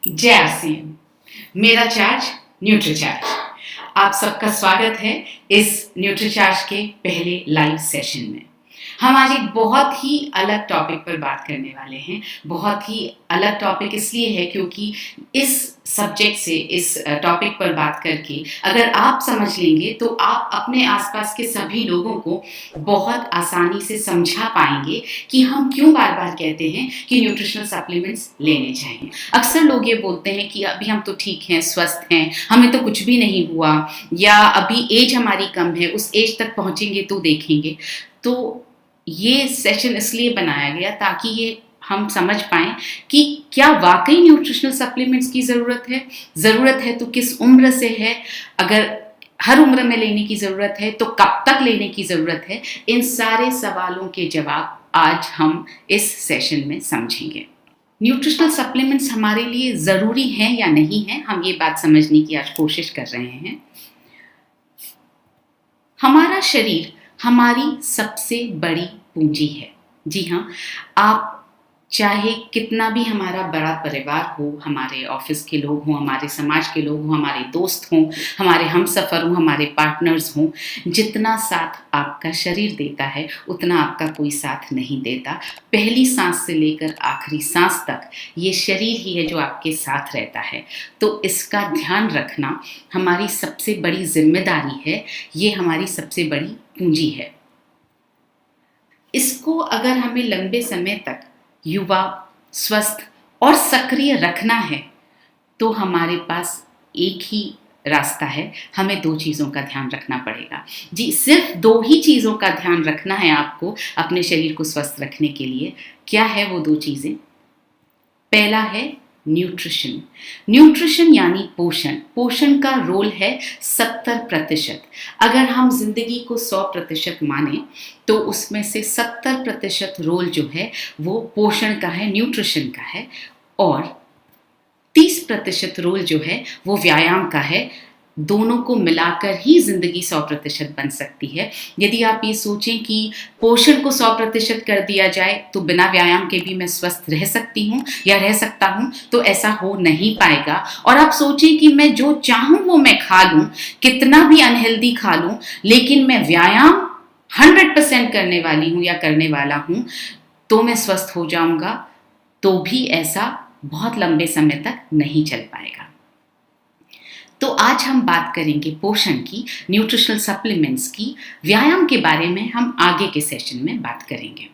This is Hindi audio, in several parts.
जय आरसीएम। मेरा चार्ज न्यूट्रीचार्ज। आप सबका स्वागत है इस न्यूट्रीचार्ज के पहले लाइव सेशन में। हम आज एक बहुत ही अलग टॉपिक पर बात करने वाले हैं। बहुत ही अलग टॉपिक इसलिए है क्योंकि इस सब्जेक्ट से, इस टॉपिक पर बात करके अगर आप समझ लेंगे तो आप अपने आसपास के सभी लोगों को बहुत आसानी से समझा पाएंगे कि हम क्यों बार बार कहते हैं कि न्यूट्रिशनल सप्लीमेंट्स लेने चाहिए। अक्सर लोग ये बोलते हैं कि अभी हम तो ठीक हैं, स्वस्थ हैं, हमें तो कुछ भी नहीं हुआ, या अभी एज हमारी कम है, उस एज तक पहुंचेंगे तो देखेंगे। तो ये सेशन इसलिए बनाया गया ताकि ये हम समझ पाएं कि क्या वाकई न्यूट्रिशनल सप्लीमेंट्स की ज़रूरत है तो किस उम्र से है, अगर हर उम्र में लेने की ज़रूरत है तो कब तक लेने की ज़रूरत है। इन सारे सवालों के जवाब आज हम इस सेशन में समझेंगे। न्यूट्रिशनल सप्लीमेंट्स हमारे लिए ज़रूरी हैं या नहीं हैं, हम ये बात समझने की आज कोशिश कर रहे हैं। हमारा शरीर हमारी सबसे बड़ी पूंजी है। जी हाँ, आप चाहे कितना भी हमारा बड़ा परिवार हो, हमारे ऑफिस के लोग हों, हमारे समाज के लोग हों, हमारे दोस्त हों, हमारे हमसफ़र हों, हमारे पार्टनर्स हों, जितना साथ आपका शरीर देता है उतना आपका कोई साथ नहीं देता। पहली सांस से लेकर आखिरी सांस तक ये शरीर ही है जो आपके साथ रहता है। तो इसका ध्यान रखना हमारी सबसे बड़ी जिम्मेदारी है, ये हमारी सबसे बड़ी पूंजी है। इसको अगर हमें लंबे समय तक युवा, स्वस्थ और सक्रिय रखना है तो हमारे पास एक ही रास्ता है, हमें दो चीज़ों का ध्यान रखना पड़ेगा। जी, सिर्फ दो ही चीज़ों का ध्यान रखना है आपको अपने शरीर को स्वस्थ रखने के लिए। क्या है वो दो चीज़ें? पहला है न्यूट्रिशन। न्यूट्रिशन यानी पोषण। पोषण का रोल है 70%। अगर हम जिंदगी को 100% माने तो उसमें से 70% रोल जो है वो पोषण का है, न्यूट्रिशन का है, और 30% रोल जो है वो व्यायाम का है। दोनों को मिलाकर ही जिंदगी 100% बन सकती है। यदि आप ये सोचें कि पोषण को 100% कर दिया जाए तो बिना व्यायाम के भी मैं स्वस्थ रह सकती हूँ या रह सकता हूँ, तो ऐसा हो नहीं पाएगा। और आप सोचें कि मैं जो चाहूँ वो मैं खा लूँ, कितना भी अनहेल्दी खा लूँ, लेकिन मैं व्यायाम 100% करने वाली हूँ या करने वाला हूँ तो मैं स्वस्थ हो जाऊँगा, तो भी ऐसा बहुत लंबे समय तक नहीं चल पाएगा। तो आज हम बात करेंगे पोषण की, न्यूट्रिशनल सप्लीमेंट्स की। व्यायाम के बारे में हम आगे के सेशन में बात करेंगे।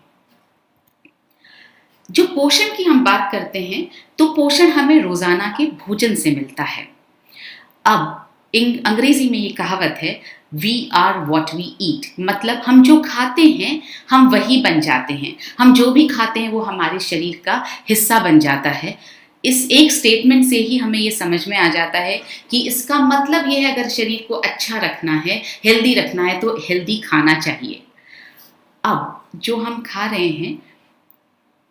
जो पोषण की हम बात करते हैं तो पोषण हमें रोजाना के भोजन से मिलता है। अब अंग्रेजी में ये कहावत है, we are what we eat, मतलब हम जो खाते हैं हम वही बन जाते हैं। हम जो भी खाते हैं वो हमारे शरीर का हिस्सा बन जाता है। इस एक स्टेटमेंट से ही हमें ये समझ में आ जाता है कि इसका मतलब ये है, अगर शरीर को अच्छा रखना है, हेल्दी रखना है, तो हेल्दी खाना चाहिए। अब जो हम खा रहे हैं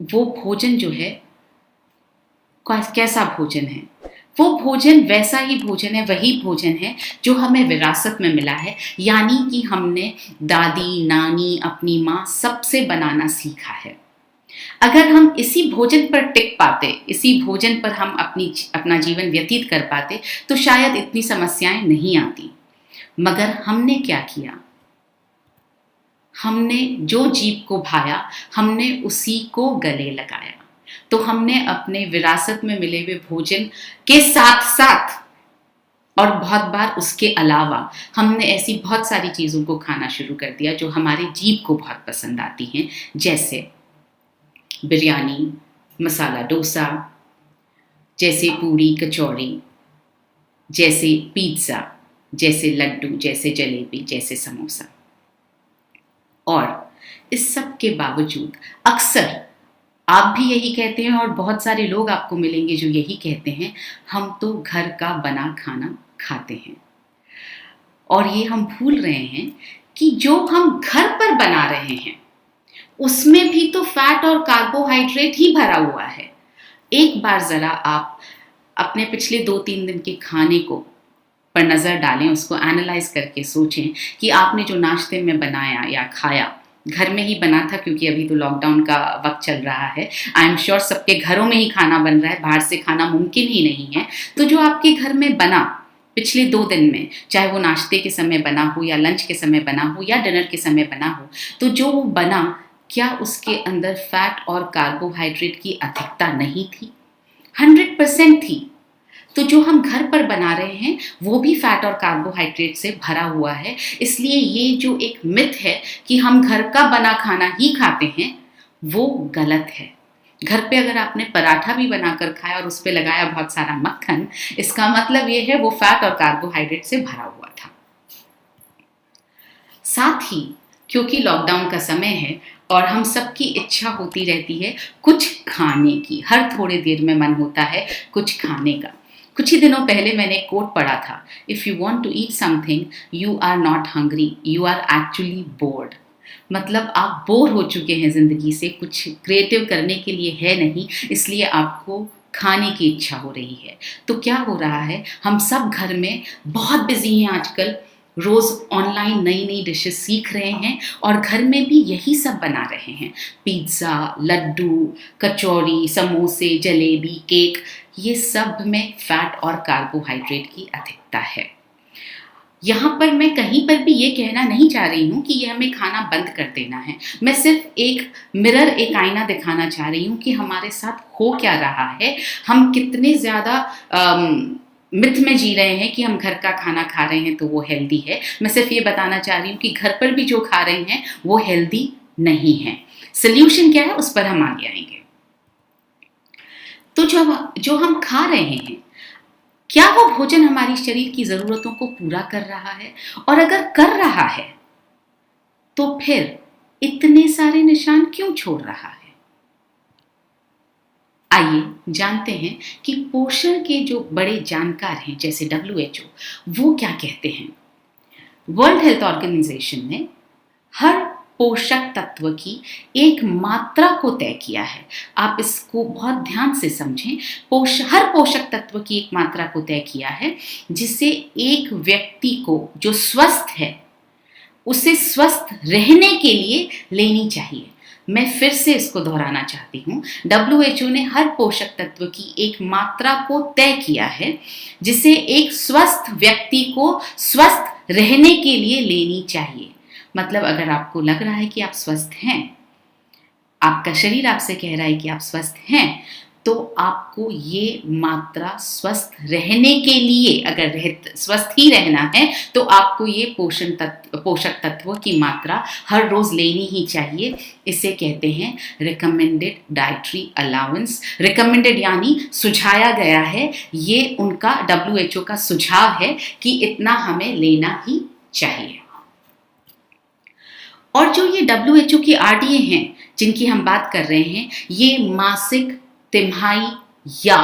वो भोजन जो है कैसा भोजन है? वो भोजन वैसा ही भोजन है, वही भोजन है जो हमें विरासत में मिला है, यानी कि हमने दादी, नानी, अपनी माँ सबसे बनाना सीखा है। अगर हम इसी भोजन पर टिक पाते, इसी भोजन पर हम अपना जीवन व्यतीत कर पाते तो शायद इतनी समस्याएं नहीं आती। मगर हमने क्या किया? हमने जो जीभ को भाया हमने उसी को गले लगाया। तो हमने अपने विरासत में मिले हुए भोजन के साथ साथ और बहुत बार उसके अलावा हमने ऐसी बहुत सारी चीज़ों को खाना शुरू कर दिया जो हमारे जीभ को बहुत पसंद आती हैं, जैसे बिरयानी, मसाला डोसा, जैसे पूरी कचौड़ी, जैसे पिज़्ज़ा, जैसे लड्डू, जैसे जलेबी, जैसे समोसा। और इस सब के बावजूद अक्सर आप भी यही कहते हैं और बहुत सारे लोग आपको मिलेंगे जो यही कहते हैं, हम तो घर का बना खाना खाते हैं। और ये हम भूल रहे हैं कि जो हम घर पर बना रहे हैं उसमें भी तो फैट और कार्बोहाइड्रेट ही भरा हुआ है। एक बार ज़रा आप अपने पिछले 2-3 दिन के खाने को पर नज़र डालें, उसको एनालाइज करके सोचें कि आपने जो नाश्ते में बनाया या खाया घर में ही बना था, क्योंकि अभी तो लॉकडाउन का वक्त चल रहा है। आई एम श्योर सबके घरों में ही खाना बन रहा है, बाहर से खाना मुमकिन ही नहीं है। तो जो आपके घर में बना पिछले 2 दिन में, चाहे वो नाश्ते के समय बना हो या लंच के समय बना हो या डिनर के समय बना हो, तो जो वो बना, क्या उसके अंदर फैट और कार्बोहाइड्रेट की अधिकता नहीं थी? 100% थी। तो जो हम घर पर बना रहे हैं वो भी फैट और कार्बोहाइड्रेट से भरा हुआ है। इसलिए ये जो एक मिथ है कि हम घर का बना खाना ही खाते हैं, वो गलत है। घर पे अगर आपने पराठा भी बनाकर खाया और उस पर लगाया बहुत सारा मक्खन, इसका मतलब ये है वो फैट और कार्बोहाइड्रेट से भरा हुआ था। साथ ही क्योंकि लॉकडाउन का समय है और हम सबकी इच्छा होती रहती है कुछ खाने की, हर थोड़ी देर में मन होता है कुछ खाने का। कुछ ही दिनों पहले मैंने एक कोट पढ़ा था, if you want to eat something you are not hungry, you are actually bored. मतलब आप बोर हो चुके हैं ज़िंदगी से, कुछ क्रिएटिव करने के लिए है नहीं, इसलिए आपको खाने की इच्छा हो रही है। तो क्या हो रहा है, हम सब घर में बहुत बिजी हैं आजकल, रोज़ ऑनलाइन नई नई डिशेस सीख रहे हैं और घर में भी यही सब बना रहे हैं। पिज़्ज़ा, लड्डू, कचौरी, समोसे, जलेबी, केक, ये सब में फैट और कार्बोहाइड्रेट की अधिकता है। यहाँ पर मैं कहीं पर भी ये कहना नहीं चाह रही हूँ कि ये हमें खाना बंद कर देना है। मैं सिर्फ एक मिरर, एक आईना दिखाना चाह रही हूँ कि हमारे साथ हो क्या रहा है, हम कितने ज़्यादा मिथ में जी रहे हैं कि हम घर का खाना खा रहे हैं तो वो हेल्दी है। मैं सिर्फ ये बताना चाह रही हूँ कि घर पर भी जो खा रहे हैं वो हेल्दी नहीं है। सोल्यूशन क्या है उस पर हम आगे आएंगे। तो जो हम खा रहे हैं, क्या वो भोजन हमारी शरीर की जरूरतों को पूरा कर रहा है? और अगर कर रहा है तो फिर इतने सारे निशान क्यों छोड़ रहा है? आइए जानते हैं कि पोषण के जो बड़े जानकार हैं जैसे WHO, वो क्या कहते हैं। वर्ल्ड हेल्थ ऑर्गेनाइजेशन ने हर पोषक तत्व की एक मात्रा को तय किया है। आप इसको बहुत ध्यान से समझें। हर पोषक तत्व की एक मात्रा को तय किया है जिसे एक व्यक्ति को जो स्वस्थ है उसे स्वस्थ रहने के लिए लेनी चाहिए। मैं फिर से इसको दोहराना चाहती हूँ। WHO ने हर पोषक तत्व की एक मात्रा को तय किया है जिसे एक स्वस्थ व्यक्ति को स्वस्थ रहने के लिए लेनी चाहिए। मतलब अगर आपको लग रहा है कि आप स्वस्थ हैं, आपका शरीर आपसे कह रहा है कि आप स्वस्थ हैं, तो आपको ये मात्रा स्वस्थ रहने के लिए, अगर स्वस्थ ही रहना है तो आपको ये पोषक तत्व की मात्रा हर रोज लेनी ही चाहिए। इसे कहते हैं रिकमेंडेड डाइटरी अलाउंस। रिकमेंडेड यानी सुझाया गया है, ये उनका WHO का सुझाव है कि इतना हमें लेना ही चाहिए। और जो ये WHO की RDA हैं जिनकी हम बात कर रहे हैं, ये मासिक, तिमाही या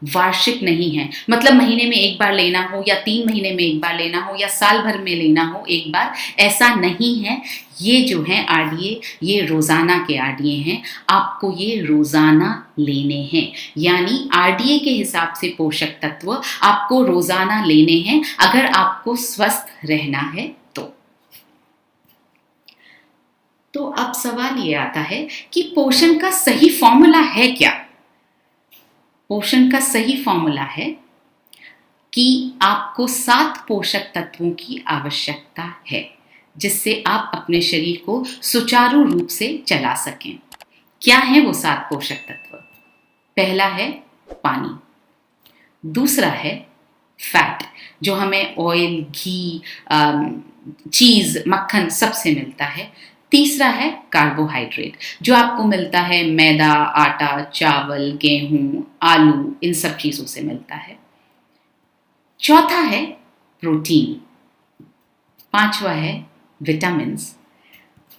वार्षिक नहीं है। मतलब महीने में एक बार लेना हो या 3 महीने में एक बार लेना हो या साल भर में लेना हो एक बार, ऐसा नहीं है। ये जो है RDA, ये रोज़ाना के RDA हैं, आपको ये रोज़ाना लेने हैं। यानी RDA के हिसाब से पोषक तत्व आपको रोज़ाना लेने हैं अगर आपको स्वस्थ रहना है तो अब सवाल ये आता है कि पोषण का सही फॉर्मूला है क्या? पोषण का सही फॉर्मूला है कि आपको 7 पोषक तत्वों की आवश्यकता है जिससे आप अपने शरीर को सुचारू रूप से चला सकें। क्या है वो 7 पोषक तत्व? पहला है पानी, दूसरा है फैट जो हमें ऑयल, घी, चीज़, मक्खन सबसे मिलता है। तीसरा है कार्बोहाइड्रेट जो आपको मिलता है मैदा, आटा, चावल, गेहूं, आलू, इन सब चीज़ों से मिलता है। चौथा है प्रोटीन, पांचवा है विटामिन्स,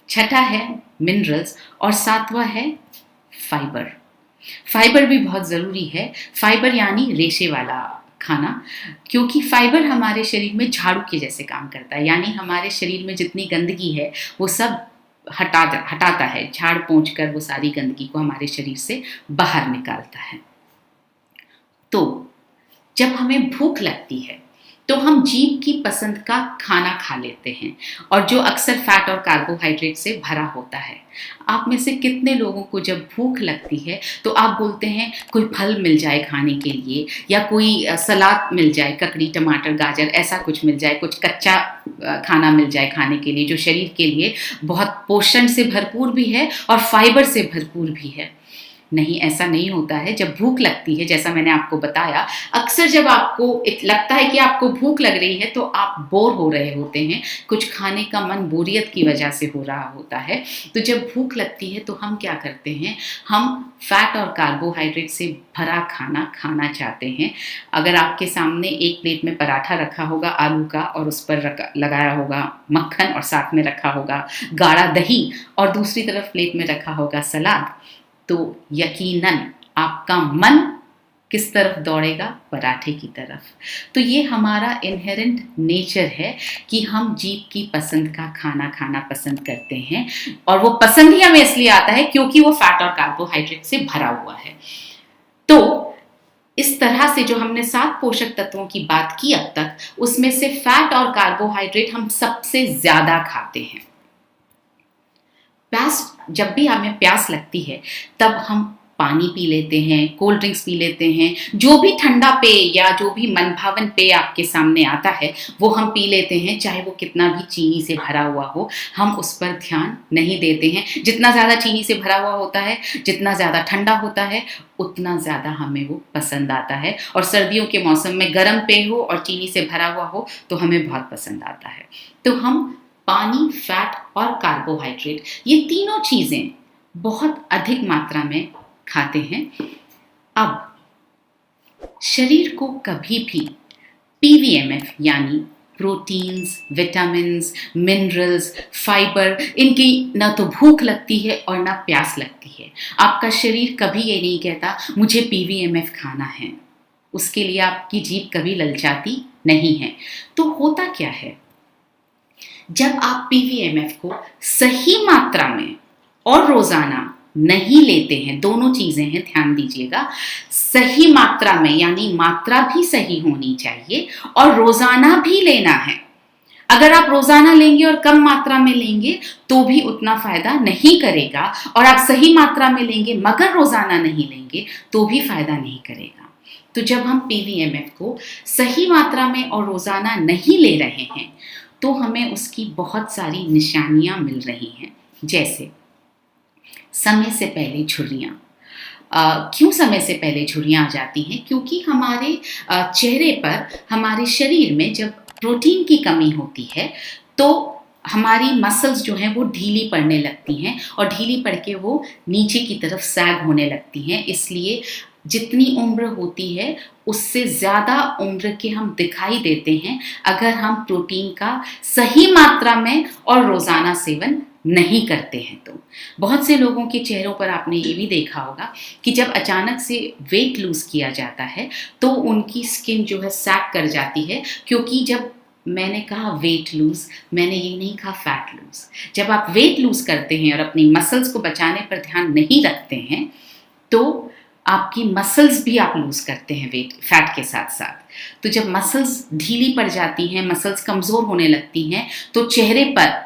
छठा है मिनरल्स और सातवां है फाइबर। फाइबर भी बहुत ज़रूरी है। फाइबर यानी रेशे वाला खाना, क्योंकि फाइबर हमारे शरीर में झाड़ू के जैसे काम करता है। यानी हमारे शरीर में जितनी गंदगी है वो सब हटाता है, झाड़ पोंछ कर वो सारी गंदगी को हमारे शरीर से बाहर निकालता है। तो जब हमें भूख लगती है तो हम जीभ की पसंद का खाना खा लेते हैं, और जो अक्सर फैट और कार्बोहाइड्रेट से भरा होता है। आप में से कितने लोगों को जब भूख लगती है तो आप बोलते हैं कोई फल मिल जाए खाने के लिए, या कोई सलाद मिल जाए, ककड़ी, टमाटर, गाजर, ऐसा कुछ मिल जाए, कुछ कच्चा खाना मिल जाए खाने के लिए जो शरीर के लिए बहुत पोषण से भरपूर भी है और फाइबर से भरपूर भी है। नहीं, ऐसा नहीं होता है। जब भूख लगती है, जैसा मैंने आपको बताया, अक्सर जब आपको लगता है कि आपको भूख लग रही है तो आप बोर हो रहे होते हैं, कुछ खाने का मन बोरियत की वजह से हो रहा होता है। तो जब भूख लगती है तो हम क्या करते हैं, हम फैट और कार्बोहाइड्रेट से भरा खाना खाना चाहते हैं। अगर आपके सामने एक प्लेट में पराठा रखा होगा आलू का, और उस पर लगाया होगा मक्खन, और साथ में रखा होगा गाढ़ा दही, और दूसरी तरफ प्लेट में रखा होगा सलाद, तो यकीनन आपका मन किस तरफ दौड़ेगा? पराठे की तरफ। तो ये हमारा इनहेरेंट नेचर है कि हम जीभ की पसंद का खाना खाना पसंद करते हैं, और वो पसंद ही हमें इसलिए आता है क्योंकि वो फैट और कार्बोहाइड्रेट से भरा हुआ है। तो इस तरह से जो हमने 7 पोषक तत्वों की बात की अब तक, उसमें से फैट और कार्बोहाइड्रेट हम सबसे ज्यादा खाते हैं। जब भी हमें प्यास लगती है तब हम पानी पी लेते हैं, कोल्ड ड्रिंक्स पी लेते हैं, जो भी ठंडा पेय या जो भी मनभावन पेय आपके सामने आता है वो हम पी लेते हैं, चाहे वो कितना भी चीनी से भरा हुआ हो। हम उस पर ध्यान नहीं देते हैं। जितना ज़्यादा चीनी से भरा हुआ होता है, जितना ज़्यादा ठंडा होता है, उतना ज़्यादा हमें वो पसंद आता है। और सर्दियों के मौसम में गर्म पेय हो और चीनी से भरा हुआ हो तो हमें बहुत पसंद आता है। तो हम पानी, फैट और कार्बोहाइड्रेट, ये तीनों चीज़ें बहुत अधिक मात्रा में खाते हैं। अब शरीर को कभी भी पीवीएमएफ यानी प्रोटीन्स, विटामिन्स, मिनरल्स, फाइबर, इनकी ना तो भूख लगती है और ना प्यास लगती है। आपका शरीर कभी ये नहीं कहता मुझे पीवीएमएफ खाना है। उसके लिए आपकी जीभ कभी ललचाती नहीं है। तो होता क्या है, जब आप पीवीएमएफ को सही मात्रा में और रोजाना नहीं लेते हैं, दोनों चीजें हैं, ध्यान दीजिएगा, सही मात्रा में यानी मात्रा भी सही होनी चाहिए और रोजाना भी लेना है। अगर आप रोजाना लेंगे और कम मात्रा में लेंगे तो भी उतना फायदा नहीं करेगा, और आप सही मात्रा में लेंगे मगर रोजाना नहीं लेंगे तो भी फायदा नहीं करेगा। तो जब हम पीवीएमएफ को सही मात्रा में और रोजाना नहीं ले रहे हैं तो हमें उसकी बहुत सारी निशानियां मिल रही हैं। जैसे समय से पहले झुर्रियां। क्यों समय से पहले झुर्रियां आ जाती हैं? क्योंकि हमारे चेहरे पर, हमारे शरीर में जब प्रोटीन की कमी होती है तो हमारी मसल्स जो हैं वो ढीली पड़ने लगती हैं, और ढीली पड़ के वो नीचे की तरफ सैग होने लगती हैं। इसलिए जितनी उम्र होती है उससे ज़्यादा उम्र के हम दिखाई देते हैं अगर हम प्रोटीन का सही मात्रा में और रोज़ाना सेवन नहीं करते हैं। तो बहुत से लोगों के चेहरों पर आपने ये भी देखा होगा कि जब अचानक से वेट लूज़ किया जाता है तो उनकी स्किन जो है सैग कर जाती है। क्योंकि जब मैंने कहा वेट लूज़, मैंने ये नहीं कहा फैट लूज़। जब आप वेट लूज़ करते हैं और अपनी मसल्स को बचाने पर ध्यान नहीं रखते हैं तो आपकी मसल्स भी आप लूज़ करते हैं फैट के साथ साथ। तो जब मसल्स ढीली पड़ जाती हैं, मसल्स कमज़ोर होने लगती हैं, तो चेहरे पर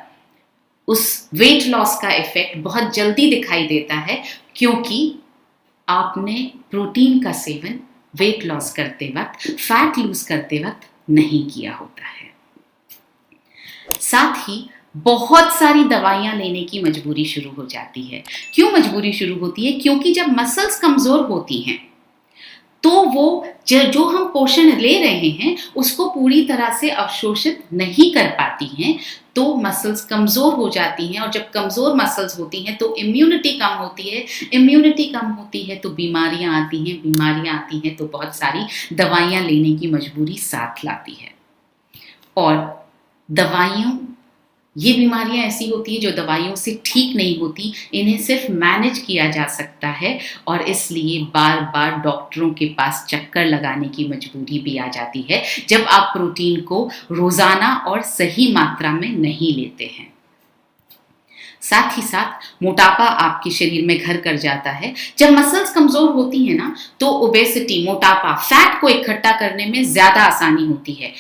उस वेट लॉस का इफेक्ट बहुत जल्दी दिखाई देता है, क्योंकि आपने प्रोटीन का सेवन वेट लॉस करते वक्त, फैट लूज़ करते वक्त नहीं किया होता है। साथ ही बहुत सारी दवाइयां लेने की मजबूरी शुरू हो जाती है। क्यों मजबूरी शुरू होती है? क्योंकि जब मसल्स कमज़ोर होती हैं तो वो जो हम पोषण ले रहे हैं उसको पूरी तरह से अवशोषित नहीं कर पाती हैं, तो मसल्स कमज़ोर हो जाती हैं। और जब कमज़ोर मसल्स होती हैं तो इम्यूनिटी कम होती है, इम्यूनिटी कम होती है तो बीमारियां आती हैं, बीमारियां आती हैं तो बहुत सारी दवाइयां लेने की मजबूरी साथ लाती है। और ये बीमारियां ऐसी होती है जो दवाइयों से ठीक नहीं होती, इन्हें सिर्फ मैनेज किया जा सकता है, और इसलिए बार बार डॉक्टरों के पास चक्कर लगाने की मजबूरी भी आ जाती है जब आप प्रोटीन को रोजाना और सही मात्रा में नहीं लेते हैं। साथ ही साथ मोटापा आपके शरीर में घर कर जाता है। जब मसल्स कमज़ोर होती हैं ना, तो ओबेसिटी, मोटापा, फैट को इकट्ठा करने में ज़्यादा आसानी होती है।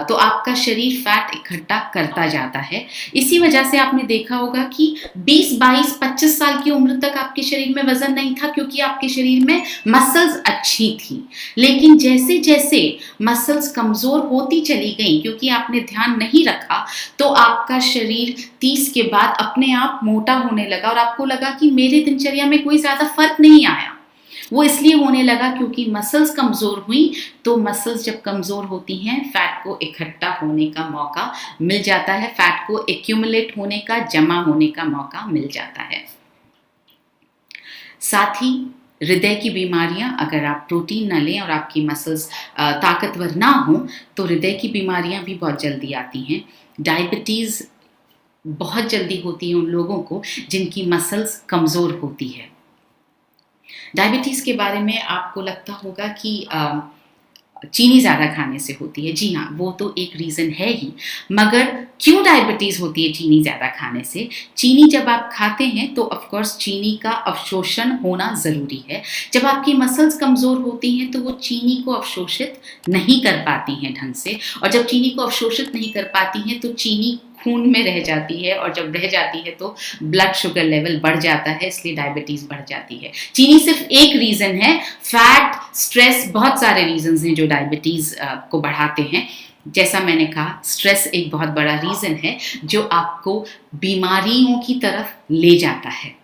तो आपका शरीर फैट इकट्ठा करता जाता है। इसी वजह से आपने देखा होगा कि 20, 22, 25 साल की उम्र तक आपके शरीर में वजन नहीं था, क्योंकि आपके शरीर में मसल्स अच्छी थी। लेकिन जैसे जैसे मसल्स कमज़ोर होती चली गई, क्योंकि आपने ध्यान नहीं रखा, तो आपका शरीर 30 के बाद अपने आप मोटा होने लगा और आपको लगा कि मेरे दिनचर्या में कोई ज़्यादा फर्क नहीं आया। वो इसलिए होने लगा क्योंकि मसल्स कमज़ोर हुई। तो मसल्स जब कमज़ोर होती हैं, फैट को इकट्ठा होने का मौका मिल जाता है, फैट को एक्यूमुलेट होने का, जमा होने का मौका मिल जाता है। साथ ही हृदय की बीमारियां, अगर आप प्रोटीन न लें और आपकी मसल्स ताकतवर ना हो, तो हृदय की बीमारियां भी बहुत जल्दी आती हैं। डायबिटीज़ बहुत जल्दी होती है उन लोगों को जिनकी मसल्स कमज़ोर होती है। डायबिटीज़ के बारे में आपको लगता होगा कि चीनी ज़्यादा खाने से होती है। जी हाँ, वो तो एक रीज़न है ही, मगर क्यों डायबिटीज़ होती है चीनी ज़्यादा खाने से? चीनी जब आप खाते हैं तो ऑफ कोर्स चीनी का अवशोषण होना ज़रूरी है। जब आपकी मसल्स कमज़ोर होती हैं तो वो चीनी को अवशोषित नहीं कर पाती हैं ढंग से, और जब चीनी को अवशोषित नहीं कर पाती हैं तो चीनी खून में रह जाती है, और जब रह जाती है तो ब्लड शुगर लेवल बढ़ जाता है, इसलिए डायबिटीज़ बढ़ जाती है। चीनी सिर्फ एक रीज़न है, फैट, स्ट्रेस, बहुत सारे रीज़न्स हैं जो डायबिटीज़ को बढ़ाते हैं। जैसा मैंने कहा, स्ट्रेस एक बहुत बड़ा रीज़न है जो आपको बीमारियों की तरफ ले जाता है।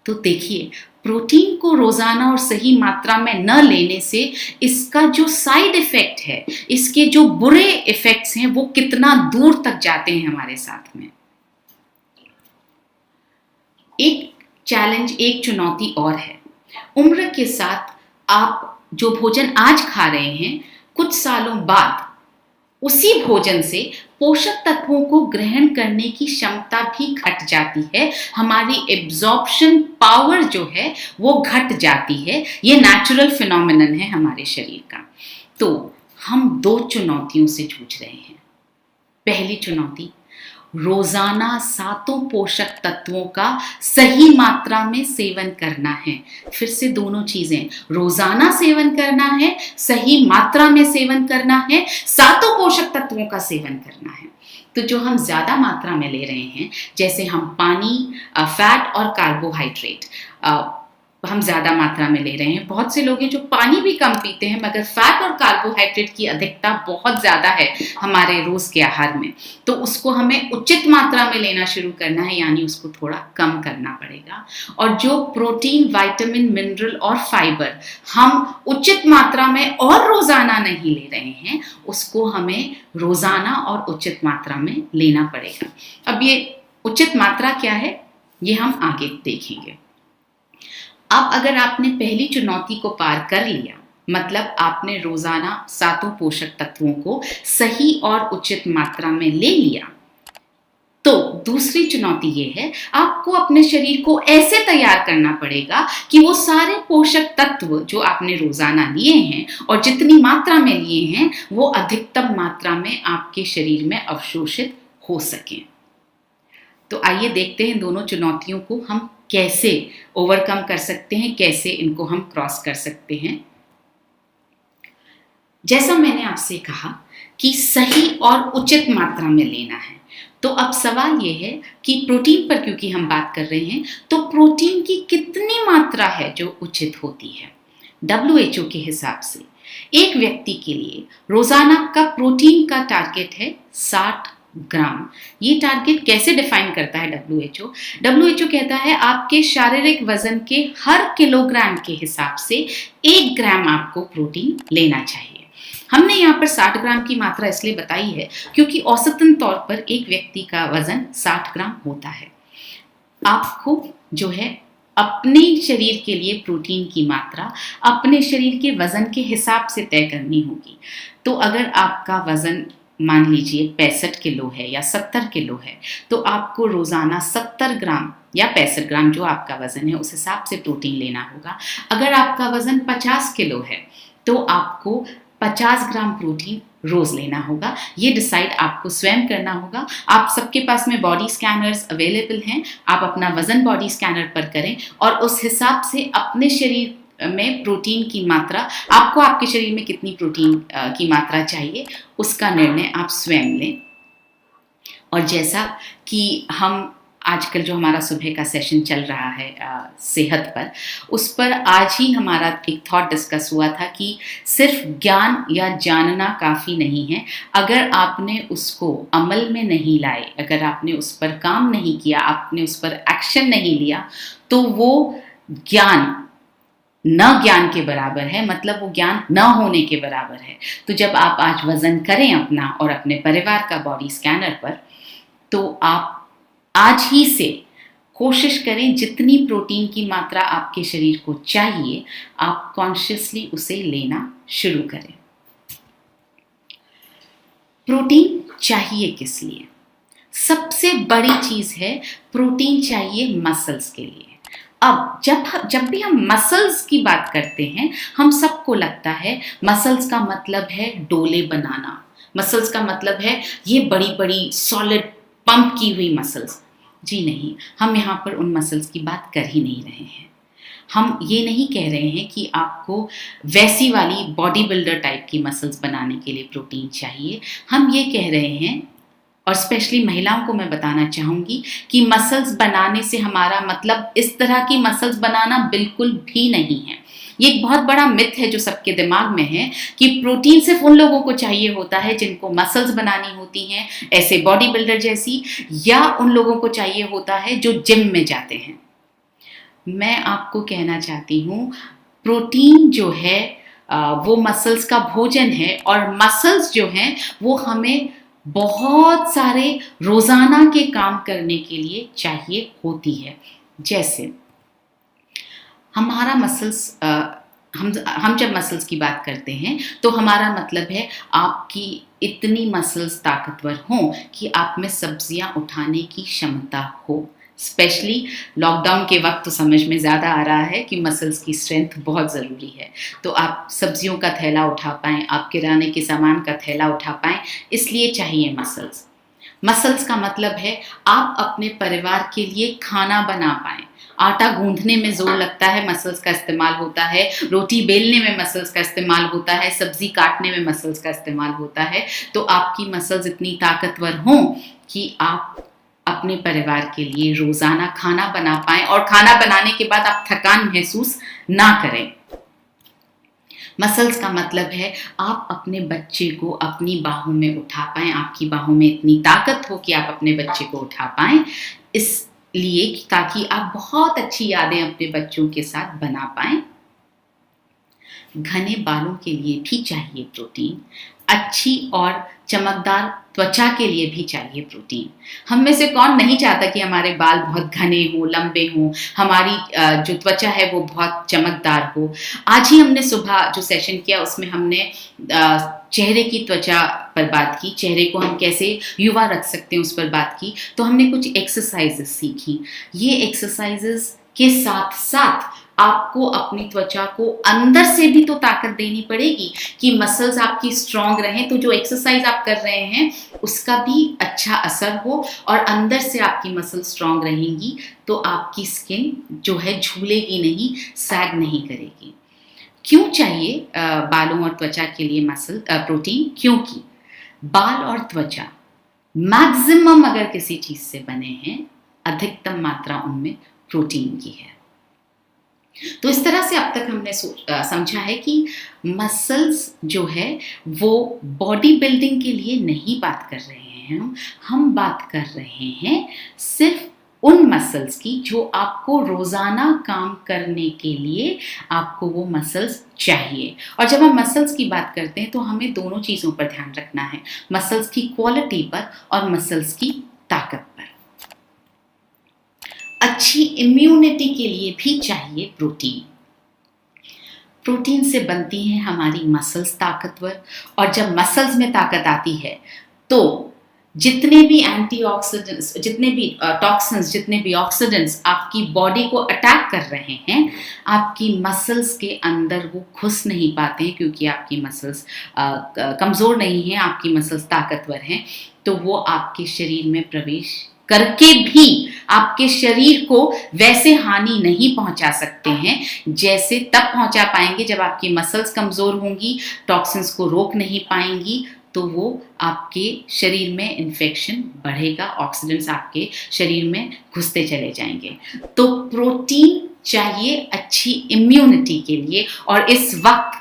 तो देखिए, प्रोटीन को रोज़ाना और सही मात्रा में न लेने से इसका जो साइड इफ़ेक्ट है, इसके जो बुरे इफ़ेक्ट्स हैं, वो कितना दूर तक जाते हैं हमारे साथ में। एक चैलेंज, एक चुनौती और है। उम्र के साथ आप जो भोजन आज खा रहे हैं, कुछ सालों बाद उसी भोजन से पोषक तत्वों को ग्रहण करने की क्षमता भी घट जाती है। हमारी एब्जॉर्प्शन पावर जो है वो घट जाती है। ये नेचुरल फिनोमिनन है हमारे शरीर का। तो हम दो चुनौतियों से जूझ रहे हैं। पहली चुनौती, रोजाना सातों पोषक तत्वों का सही मात्रा में सेवन करना है। फिर से दोनों चीजें, रोजाना सेवन करना है, सही मात्रा में सेवन करना है, सातों पोषक तत्वों का सेवन करना है। तो जो हम ज्यादा मात्रा में ले रहे हैं, जैसे हम पानी, फैट और कार्बोहाइड्रेट हम ज़्यादा मात्रा में ले रहे हैं। बहुत से लोग हैं जो पानी भी कम पीते हैं, मगर फैट और कार्बोहाइड्रेट की अधिकता बहुत ज़्यादा है हमारे रोज़ के आहार में। तो उसको हमें उचित मात्रा में लेना शुरू करना है, यानी उसको थोड़ा कम करना पड़ेगा। और जो प्रोटीन, विटामिन, मिनरल और फाइबर हम उचित मात्रा में और रोज़ाना नहीं ले रहे हैं, उसको हमें रोज़ाना और उचित मात्रा में लेना पड़ेगा। अब ये उचित मात्रा क्या है, ये हम आगे देखेंगे। अब अगर आपने पहली चुनौती को पार कर लिया, मतलब आपने रोजाना सातों पोषक तत्वों को सही और उचित मात्रा में ले लिया, तो दूसरी चुनौती ये है, आपको अपने शरीर को ऐसे तैयार करना पड़ेगा कि वो सारे पोषक तत्व जो आपने रोजाना लिए हैं और जितनी मात्रा में लिए हैं, वो अधिकतम मात्रा में आपके शरीर में अवशोषित हो सकें। तो आइए देखते हैं दोनों चुनौतियों को हम कैसे ओवरकम कर सकते हैं, कैसे इनको हम क्रॉस कर सकते हैं। जैसा मैंने आपसे कहा कि सही और उचित मात्रा में लेना है, तो अब सवाल ये है कि प्रोटीन पर क्योंकि हम बात कर रहे हैं, तो प्रोटीन की कितनी मात्रा है जो उचित होती है। WHO के हिसाब से एक व्यक्ति के लिए रोजाना का प्रोटीन का टारगेट है 60 ग्राम। ये टारगेट कैसे डिफाइन करता है WHO कहता है आपके शारीरिक वजन के हर किलोग्राम के हिसाब से 1 ग्राम आपको प्रोटीन लेना चाहिए। हमने यहाँ पर 60 ग्राम की मात्रा इसलिए बताई है क्योंकि औसतन तौर पर एक व्यक्ति का वजन 60 ग्राम होता है। आपको जो है अपने शरीर के लिए प्रोटीन की मात्रा अपने शरीर के वजन के हिसाब से तय करनी होगी। तो अगर आपका वजन मान लीजिए 65 किलो है या 70 किलो है, तो आपको रोजाना 70 ग्राम या 65 ग्राम जो आपका वजन है उस हिसाब से प्रोटीन लेना होगा। अगर आपका वजन 50 किलो है तो आपको 50 ग्राम प्रोटीन रोज लेना होगा। ये डिसाइड आपको स्वयं करना होगा। आप सबके पास में बॉडी स्कैनर्स अवेलेबल हैं, आप अपना वजन बॉडी स्कैनर पर करें और उस हिसाब से अपने शरीर में प्रोटीन की मात्रा, आपको आपके शरीर में कितनी प्रोटीन की मात्रा चाहिए उसका निर्णय आप स्वयं लें। और जैसा कि हम आजकल जो हमारा सुबह का सेशन चल रहा है सेहत पर, उस पर आज ही हमारा एक थॉट डिस्कस हुआ था कि सिर्फ ज्ञान या जानना काफ़ी नहीं है। अगर आपने उसको अमल में नहीं लाए, अगर आपने उस पर काम नहीं किया, आपने उस पर एक्शन नहीं लिया, तो वो ज्ञान न ज्ञान के बराबर है, मतलब वो ज्ञान न होने के बराबर है। तो जब आप आज वजन करें अपना और अपने परिवार का बॉडी स्कैनर पर, तो आप आज ही से कोशिश करें जितनी प्रोटीन की मात्रा आपके शरीर को चाहिए, आप कॉन्शियसली उसे लेना शुरू करें। प्रोटीन चाहिए किस लिए? सबसे बड़ी चीज है, प्रोटीन चाहिए मसल्स के लिए। अब जब भी हम मसल्स की बात करते हैं, हम सबको लगता है मसल्स का मतलब है डोले बनाना, मसल्स का मतलब है ये बड़ी बड़ी सॉलिड पंप की हुई मसल्स। जी नहीं, हम यहाँ पर उन मसल्स की बात कर ही नहीं रहे हैं। हम ये नहीं कह रहे हैं कि आपको वैसी वाली बॉडी बिल्डर टाइप की मसल्स बनाने के लिए प्रोटीन चाहिए। हम ये कह रहे हैं, और स्पेशली महिलाओं को मैं बताना चाहूँगी कि मसल्स बनाने से हमारा मतलब इस तरह की मसल्स बनाना बिल्कुल भी नहीं है। ये एक बहुत बड़ा मिथ है जो सबके दिमाग में है कि प्रोटीन सिर्फ उन लोगों को चाहिए होता है जिनको मसल्स बनानी होती हैं, ऐसे बॉडी बिल्डर जैसी, या उन लोगों को चाहिए होता है जो जिम में जाते हैं। मैं आपको कहना चाहती हूँ, प्रोटीन जो है वो मसल्स का भोजन है, और मसल्स जो हैं वो हमें बहुत सारे रोजाना के काम करने के लिए चाहिए होती है। जैसे हमारा मसल्स, हम जब मसल्स की बात करते हैं तो हमारा मतलब है आपकी इतनी मसल्स ताकतवर हों कि आप में सब्जियां उठाने की क्षमता हो। स्पेशली लॉकडाउन के वक्त तो समझ में ज़्यादा आ रहा है कि मसल्स की स्ट्रेंथ बहुत ज़रूरी है। तो आप सब्जियों का थैला उठा पाएँ, आप किराने के सामान का थैला उठा पाएँ, इसलिए चाहिए मसल्स। मसल्स का मतलब है आप अपने परिवार के लिए खाना बना पाएँ। आटा गूंथने में जोर लगता है, मसल्स का इस्तेमाल होता है। रोटी बेलने में मसल्स का इस्तेमाल होता है। सब्जी काटने में मसल्स का इस्तेमाल होता है। तो आपकी मसल्स इतनी ताकतवर हों कि आप अपने परिवार के लिए रोजाना खाना बना पाएं, और खाना बनाने के बाद आप थकान महसूस ना करें। मसल्स का मतलब है आप अपने बच्चे को अपनी बाहों में उठा पाएं, आपकी बाहों में इतनी ताकत हो कि आप अपने बच्चे को उठा पाएं, इसलिए ताकि आप बहुत अच्छी यादें अपने बच्चों के साथ बना पाएं। घने बालों के लिए भी चाहिए प्रोटीन। अच्छी और चमकदार त्वचा के लिए भी चाहिए प्रोटीन। हम में से कौन नहीं चाहता कि हमारे बाल बहुत घने हों, लंबे हों, हमारी जो त्वचा है वो बहुत चमकदार हो। आज ही हमने सुबह जो सेशन किया उसमें हमने चेहरे की त्वचा पर बात की, चेहरे को हम कैसे युवा रख सकते हैं उस पर बात की। तो हमने कुछ एक्सरसाइजेस सीखी। ये एक्सरसाइजेस के साथ साथ आपको अपनी त्वचा को अंदर से भी तो ताकत देनी पड़ेगी कि मसल्स आपकी स्ट्रांग रहें। तो जो एक्सरसाइज आप कर रहे हैं उसका भी अच्छा असर हो और अंदर से आपकी मसल स्ट्रांग रहेंगी, तो आपकी स्किन जो है झूलेगी नहीं, सैग नहीं करेगी। क्यों चाहिए बालों और त्वचा के लिए प्रोटीन? क्योंकि बाल और त्वचा मैक्सिमम अगर किसी चीज से बने हैं, अधिकतम मात्रा उनमें प्रोटीन की है। तो इस तरह से अब तक हमने समझा है कि मसल्स जो है वो बॉडी बिल्डिंग के लिए नहीं बात कर रहे हैं हम बात कर रहे हैं सिर्फ उन मसल्स की जो आपको रोजाना काम करने के लिए आपको वो मसल्स चाहिए। और जब हम मसल्स की बात करते हैं तो हमें दोनों चीज़ों पर ध्यान रखना है, मसल्स की क्वालिटी पर और मसल्स की ताकत पर। अच्छी इम्यूनिटी के लिए भी चाहिए प्रोटीन। प्रोटीन से बनती हैं हमारी मसल्स ताकतवर, और जब मसल्स में ताकत आती है तो जितने भी एंटीऑक्सीडेंट्स, जितने भी टॉक्सिन्स, जितने भी ऑक्सीडेंट्स आपकी बॉडी को अटैक कर रहे हैं, आपकी मसल्स के अंदर वो घुस नहीं पाते हैं, क्योंकि आपकी मसल्स कमज़ोर नहीं हैं, आपकी मसल्स ताकतवर हैं, तो वो आपके शरीर में प्रवेश करके भी आपके शरीर को वैसे हानि नहीं पहुंचा सकते हैं जैसे तब पहुंचा पाएंगे जब आपकी मसल्स कमज़ोर होंगी, टॉक्सिन्स को रोक नहीं पाएंगी, तो वो आपके शरीर में इन्फेक्शन बढ़ेगा, ऑक्सीडेंट्स आपके शरीर में घुसते चले जाएंगे। तो प्रोटीन चाहिए अच्छी इम्यूनिटी के लिए, और इस वक्त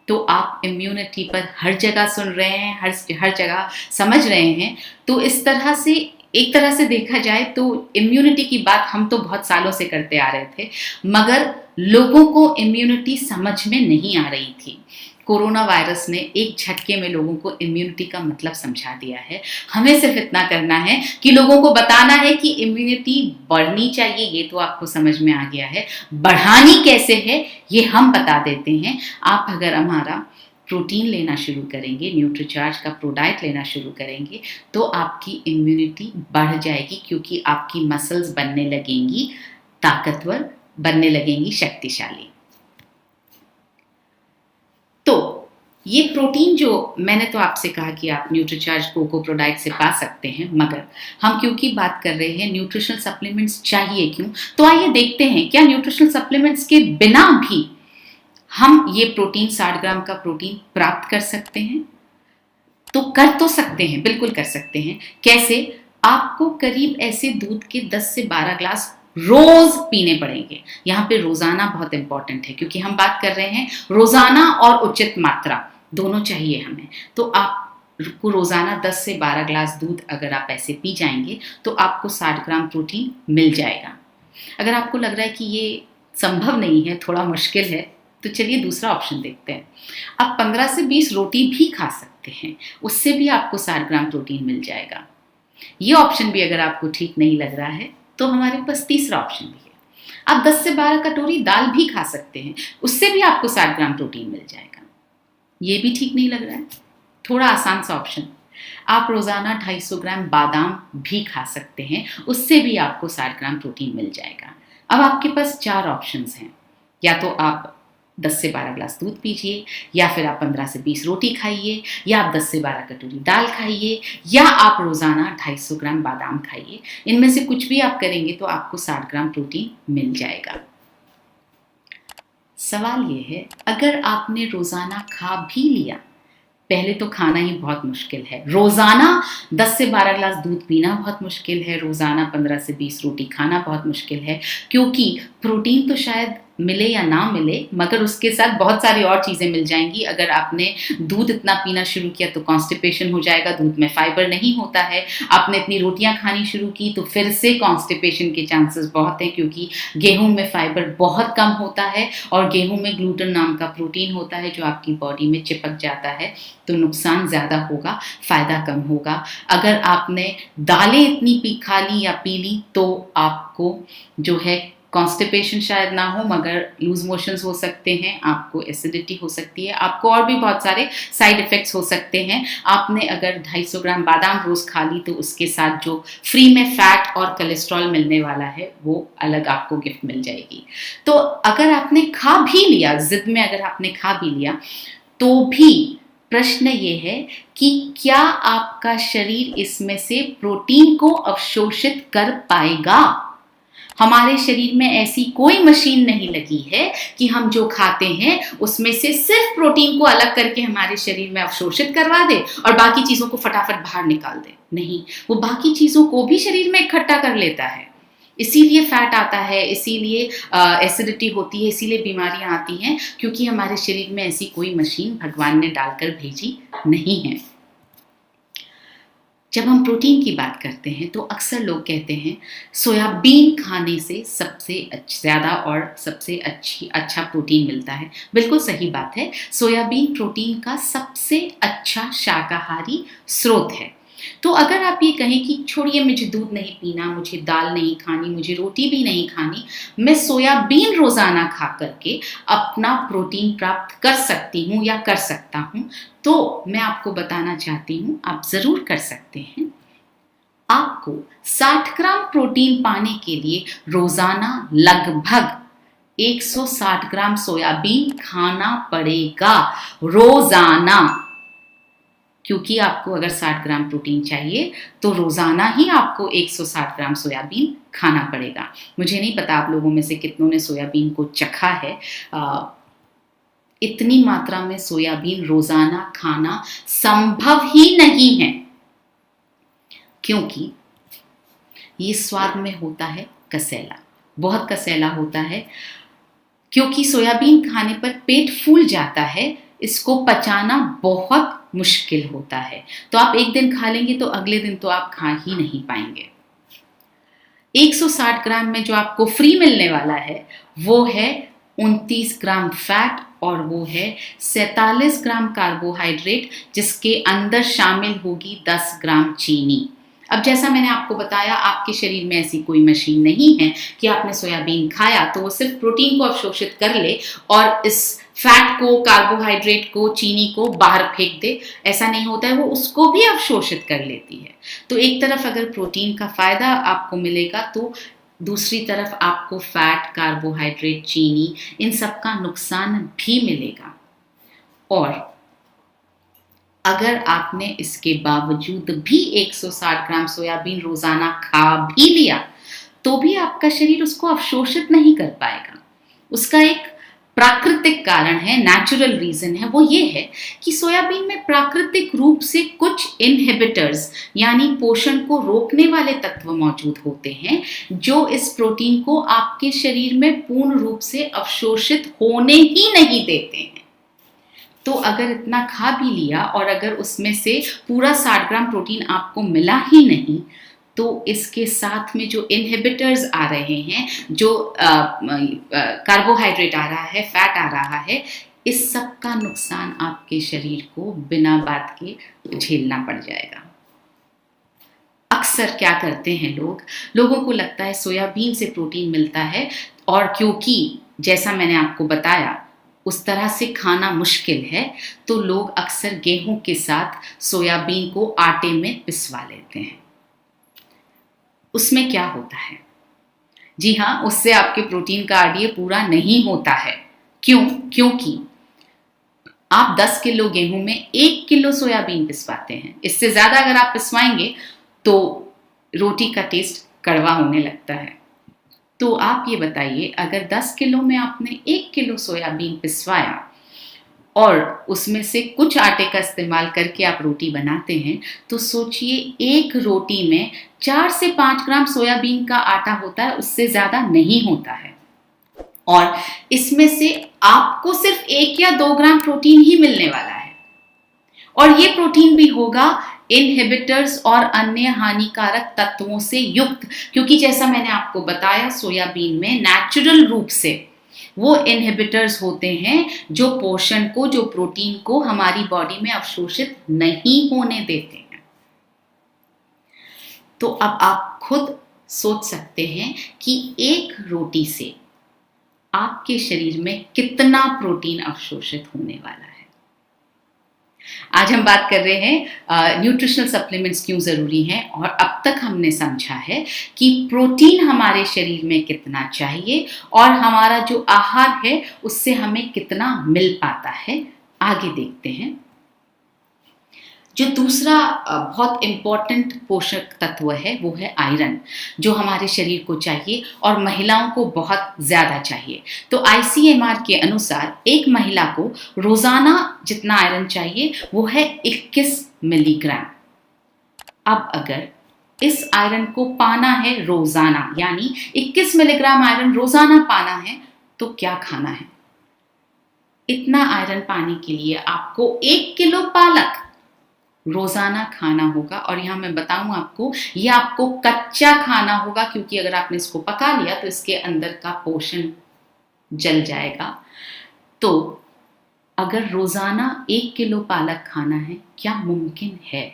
तो आप इम्यूनिटी पर हर जगह सुन रहे हैं, हर जगह समझ रहे हैं। तो इस तरह से एक तरह से देखा जाए तो इम्यूनिटी की बात हम तो बहुत सालों से करते आ रहे थे, मगर लोगों को इम्यूनिटी समझ में नहीं आ रही थी। कोरोना वायरस ने एक झटके में लोगों को इम्यूनिटी का मतलब समझा दिया है। हमें सिर्फ इतना करना है कि लोगों को बताना है कि इम्यूनिटी बढ़नी चाहिए, ये तो आपको समझ में आ गया है, बढ़ानी कैसे है ये हम बता देते हैं। आप अगर हमारा प्रोटीन लेना शुरू करेंगे, न्यूट्रीचार्ज का प्रोडाइट लेना शुरू करेंगे, तो आपकी इम्यूनिटी बढ़ जाएगी, क्योंकि आपकी मसल्स बनने लगेंगी ताकतवर, बनने लगेंगी शक्तिशाली। तो ये प्रोटीन जो मैंने तो आपसे कहा कि आप न्यूट्रीचार्ज कोको प्रोडाइट से पा सकते हैं, मगर हम क्योंकि बात कर रहे हैं न्यूट्रिशनल सप्लीमेंट्स चाहिए क्यों, तो आइए देखते हैं क्या न्यूट्रिशनल सप्लीमेंट्स के बिना भी हम ये प्रोटीन 60 ग्राम का प्रोटीन प्राप्त कर सकते हैं। तो कर तो सकते हैं, बिल्कुल कर सकते हैं। कैसे? आपको करीब ऐसे दूध के 10 से 12 ग्लास रोज पीने पड़ेंगे। यहाँ पे रोजाना बहुत इंपॉर्टेंट है, क्योंकि हम बात कर रहे हैं रोजाना और उचित मात्रा दोनों चाहिए हमें। तो आपको रोजाना 10 से 12 ग्लास दूध अगर आप ऐसे पी जाएंगे तो आपको 60 ग्राम प्रोटीन मिल जाएगा। अगर आपको लग रहा है कि ये संभव नहीं है, थोड़ा मुश्किल है, तो चलिए दूसरा ऑप्शन देखते हैं। आप 15 से 20 रोटी भी खा सकते हैं, उससे भी आपको 60 ग्राम प्रोटीन मिल जाएगा। ये ऑप्शन भी अगर आपको ठीक नहीं लग रहा है तो हमारे पास तीसरा ऑप्शन भी है। आप 10 से 12 कटोरी दाल भी खा सकते हैं, उससे भी आपको 60 ग्राम प्रोटीन मिल जाएगा। ये भी ठीक नहीं लग रहा है, थोड़ा आसान सा ऑप्शन, आप रोजाना 250 ग्राम बादाम भी खा सकते हैं, उससे भी आपको 60 ग्राम प्रोटीन मिल जाएगा। अब आपके पास 4 ऑप्शंस हैं, या तो आप 10 से 12 ग्लास दूध पीजिए, या फिर आप 15 से 20 रोटी खाइए, या आप 10 से 12 कटोरी दाल खाइए, या आप रोजाना 250 ग्राम बादाम खाइए। इनमें से कुछ भी आप करेंगे तो आपको 60 ग्राम प्रोटीन मिल जाएगा। सवाल ये है, अगर आपने रोजाना खा भी लिया, पहले तो खाना ही बहुत मुश्किल है, रोजाना 10 से 12 ग्लास दूध पीना बहुत मुश्किल है, रोजाना 15 से 20 रोटी खाना बहुत मुश्किल है, क्योंकि प्रोटीन तो शायद मिले या ना मिले, मगर उसके साथ बहुत सारी और चीज़ें मिल जाएंगी। अगर आपने दूध इतना पीना शुरू किया तो कॉन्स्टिपेशन हो जाएगा, दूध में फाइबर नहीं होता है। आपने इतनी रोटियां खानी शुरू की तो फिर से कॉन्स्टिपेशन के चांसेस बहुत हैं, क्योंकि गेहूं में फाइबर बहुत कम होता है और गेहूं में ग्लूटेन नाम का प्रोटीन होता है जो आपकी बॉडी में चिपक जाता है, तो नुकसान ज़्यादा होगा, फ़ायदा कम होगा। अगर आपने दालें इतनी खा ली या पी ली तो आपको जो है कॉन्स्टिपेशन शायद ना हो, मगर लूज मोशंस हो सकते हैं, आपको एसिडिटी हो सकती है, आपको और भी बहुत सारे साइड इफ़ेक्ट्स हो सकते हैं। आपने अगर 250 ग्राम बादाम रोज़ खा ली तो उसके साथ जो फ्री में फैट और कोलेस्ट्रॉल मिलने वाला है वो अलग आपको गिफ्ट मिल जाएगी। तो अगर आपने खा भी लिया, जिद में अगर आपने खा भी लिया, तो भी प्रश्न ये है कि क्या आपका शरीर इसमें से प्रोटीन को अवशोषित कर पाएगा। हमारे शरीर में ऐसी कोई मशीन नहीं लगी है कि हम जो खाते हैं उसमें से सिर्फ प्रोटीन को अलग करके हमारे शरीर में अवशोषित करवा दे और बाकी चीज़ों को फटाफट बाहर निकाल दे। नहीं, वो बाकी चीज़ों को भी शरीर में इकट्ठा कर लेता है, इसीलिए फैट आता है, इसीलिए एसिडिटी होती है, इसीलिए बीमारियां आती हैं, क्योंकि हमारे शरीर में ऐसी कोई मशीन भगवान ने डालकर भेजी नहीं है। जब हम प्रोटीन की बात करते हैं तो अक्सर लोग कहते हैं सोयाबीन खाने से सबसे ज़्यादा और सबसे अच्छा प्रोटीन मिलता है। बिल्कुल सही बात है, सोयाबीन प्रोटीन का सबसे अच्छा शाकाहारी स्रोत है। तो अगर आप ये कहें कि छोड़िए मुझे दूध नहीं पीना, मुझे दाल नहीं खानी, मुझे रोटी भी नहीं खानी, मैं सोयाबीन रोज़ाना खा करके अपना प्रोटीन प्राप्त कर सकती हूँ या कर सकता हूँ, तो मैं आपको बताना चाहती हूँ आप ज़रूर कर सकते हैं। आपको 60 ग्राम प्रोटीन पाने के लिए रोजाना लगभग 160 ग्राम सोयाबीन खाना पड़ेगा रोजाना। क्योंकि आपको अगर 60 ग्राम प्रोटीन चाहिए तो रोजाना ही आपको 160 ग्राम सोयाबीन खाना पड़ेगा। मुझे नहीं पता आप लोगों में से कितनों ने सोयाबीन को चखा है। इतनी मात्रा में सोयाबीन रोजाना खाना संभव ही नहीं है, क्योंकि ये स्वाद में होता है कसेला, बहुत कसेला होता है। क्योंकि सोयाबीन खाने पर पेट फूल जाता है, इसको पचाना बहुत मुश्किल होता है। तो आप एक दिन खा लेंगे तो अगले दिन तो आप खा ही नहीं पाएंगे। 160 ग्राम में जो आपको फ्री मिलने वाला है वो है 29 ग्राम फैट और वो है 47 ग्राम कार्बोहाइड्रेट, जिसके अंदर शामिल होगी 10 ग्राम चीनी। अब जैसा मैंने आपको बताया, आपके शरीर में ऐसी कोई मशीन नहीं है कि आपने सोयाबीन खाया तो वो सिर्फ प्रोटीन को अवशोषित कर ले और इस फैट को, कार्बोहाइड्रेट को, चीनी को बाहर फेंक दे। ऐसा नहीं होता है, वो उसको भी अवशोषित कर लेती है। तो एक तरफ अगर प्रोटीन का फायदा आपको मिलेगा तो दूसरी तरफ आपको फैट, कार्बोहाइड्रेट, चीनी, इन सब का नुकसान भी मिलेगा। और अगर आपने इसके बावजूद भी 160 ग्राम सोयाबीन रोजाना खा भी लिया तो भी आपका शरीर उसको अवशोषित नहीं कर पाएगा। उसका एक प्राकृतिक कारण है, नेचुरल रीजन है, वो ये है कि सोयाबीन में प्राकृतिक रूप से कुछ इनहिबिटर्स यानी पोषण को रोकने वाले तत्व मौजूद होते हैं, जो इस प्रोटीन को आपके शरीर में पूर्ण रूप से अवशोषित होने ही नहीं देते हैं। तो अगर इतना खा भी लिया और अगर उसमें से पूरा 60 ग्राम प्रोटीन आपको मिला ही नहीं, तो इसके साथ में जो इनहिबिटर्स आ रहे हैं, जो कार्बोहाइड्रेट आ रहा है, फैट आ रहा है, इस सब का नुकसान आपके शरीर को बिना बात के झेलना पड़ जाएगा। अक्सर क्या करते हैं लोगों को लगता है सोयाबीन से प्रोटीन मिलता है, और क्योंकि जैसा मैंने आपको बताया उस तरह से खाना मुश्किल है, तो लोग अक्सर गेहूं के साथ सोयाबीन को आटे में पिसवा लेते हैं। उसमें क्या होता है? जी हाँ, उससे आपके प्रोटीन का आरडीए पूरा नहीं होता है। क्यों? क्योंकि आप 10 किलो गेहूं में 1 किलो सोयाबीन पिसवाते हैं। इससे ज्यादा अगर आप पिसवाएंगे तो रोटी का टेस्ट कड़वा होने लगता है। तो आप ये बताइए, अगर 10 किलो में आपने 1 किलो सोयाबीन पिसवाया और उसमें से कुछ आटे का इस्तेमाल करके आप रोटी बनाते हैं, तो सोचिए एक रोटी में 4 से 5 ग्राम सोयाबीन का आटा होता है, उससे ज़्यादा नहीं होता है। और इसमें से आपको सिर्फ 1 या 2 ग्राम प्रोटीन ही मिलने वाला है, और ये प्रोटीन भी होगा इनहिबिटर्स और अन्य हानिकारक तत्वों से युक्त, क्योंकि जैसा मैंने आपको बताया सोयाबीन में नेचुरल रूप से वो इनहिबिटर्स होते हैं जो पोषण को, जो प्रोटीन को हमारी बॉडी में अवशोषित नहीं होने देते हैं। तो अब आप खुद सोच सकते हैं कि एक रोटी से आपके शरीर में कितना प्रोटीन अवशोषित होने वाला है। आज हम बात कर रहे हैं न्यूट्रिशनल सप्लीमेंट्स क्यों ज़रूरी हैं, और अब तक हमने समझा है कि प्रोटीन हमारे शरीर में कितना चाहिए और हमारा जो आहार है उससे हमें कितना मिल पाता है। आगे देखते हैं। जो दूसरा बहुत इम्पॉर्टेंट पोषक तत्व है वो है आयरन, जो हमारे शरीर को चाहिए और महिलाओं को बहुत ज़्यादा चाहिए। तो ICMR के अनुसार एक महिला को रोज़ाना जितना आयरन चाहिए वो है 21 मिलीग्राम। अब अगर इस आयरन को पाना है रोज़ाना, यानी 21 मिलीग्राम आयरन रोज़ाना पाना है, तो क्या खाना है? इतना आयरन पाने के लिए आपको 1 किलो पालक रोजाना खाना होगा। और यहाँ मैं बताऊं आपको, ये आपको कच्चा खाना होगा, क्योंकि अगर आपने इसको पका लिया तो इसके अंदर का पोषण जल जाएगा। तो अगर रोजाना 1 किलो पालक खाना है, क्या मुमकिन है?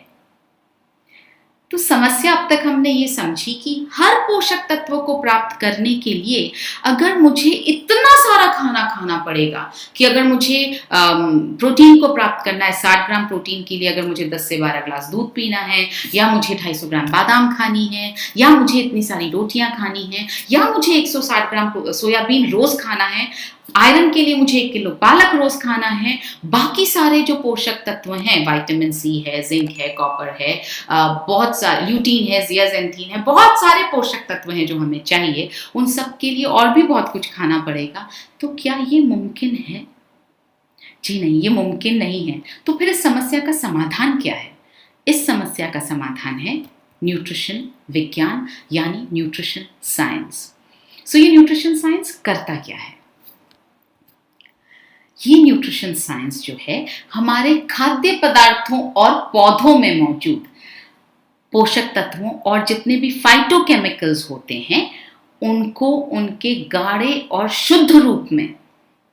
तो समस्या अब तक हमने ये समझी कि हर पोषक तत्व को प्राप्त करने के लिए अगर मुझे इतना सारा खाना खाना पड़ेगा कि अगर मुझे प्रोटीन को प्राप्त करना है, 60 ग्राम प्रोटीन के लिए अगर मुझे 10 से 12 ग्लास दूध पीना है, या मुझे 250 ग्राम बादाम खानी है, या मुझे इतनी सारी रोटियां खानी है, या मुझे 160 ग्राम सोयाबीन रोज खाना है, आयरन के लिए मुझे 1 किलो पालक रोज खाना है, बाकी सारे जो पोषक तत्व हैं, विटामिन सी है, जिंक है, कॉपर है, बहुत सारे ल्यूटीन है, जियाजेंथीन है, बहुत सारे पोषक तत्व हैं जो हमें चाहिए, उन सब के लिए और भी बहुत कुछ खाना पड़ेगा। तो क्या ये मुमकिन है? जी नहीं, ये मुमकिन नहीं है। तो फिर इस समस्या का समाधान क्या है? इस समस्या का समाधान है न्यूट्रिशन विज्ञान, यानी न्यूट्रिशन साइंस। सो ये न्यूट्रिशन साइंस करता क्या है? ये न्यूट्रिशन साइंस जो है हमारे खाद्य पदार्थों और पौधों में मौजूद पोषक तत्वों और जितने भी फाइटोकेमिकल्स होते हैं उनको उनके गाढ़े और शुद्ध रूप में,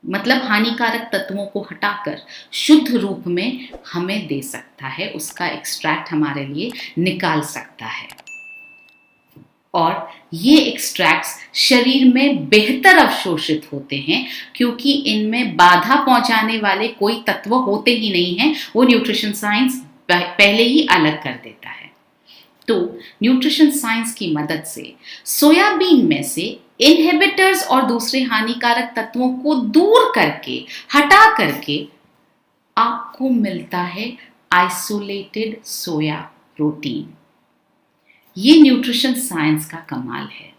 मतलब हानिकारक तत्वों को हटाकर शुद्ध रूप में हमें दे सकता है, उसका एक्सट्रैक्ट हमारे लिए निकाल सकता है। और ये एक्सट्रैक्ट्स शरीर में बेहतर अवशोषित होते हैं क्योंकि इनमें बाधा पहुंचाने वाले कोई तत्व होते ही नहीं हैं। वो न्यूट्रिशन साइंस पहले ही अलग कर देता है। तो न्यूट्रिशन साइंस की मदद से सोयाबीन में से इनहिबिटर्स और दूसरे हानिकारक तत्वों को दूर करके, हटा करके आपको मिलता है आइसोलेटेड सोया प्रोटीन। ये न्यूट्रिशन साइंस का कमाल है।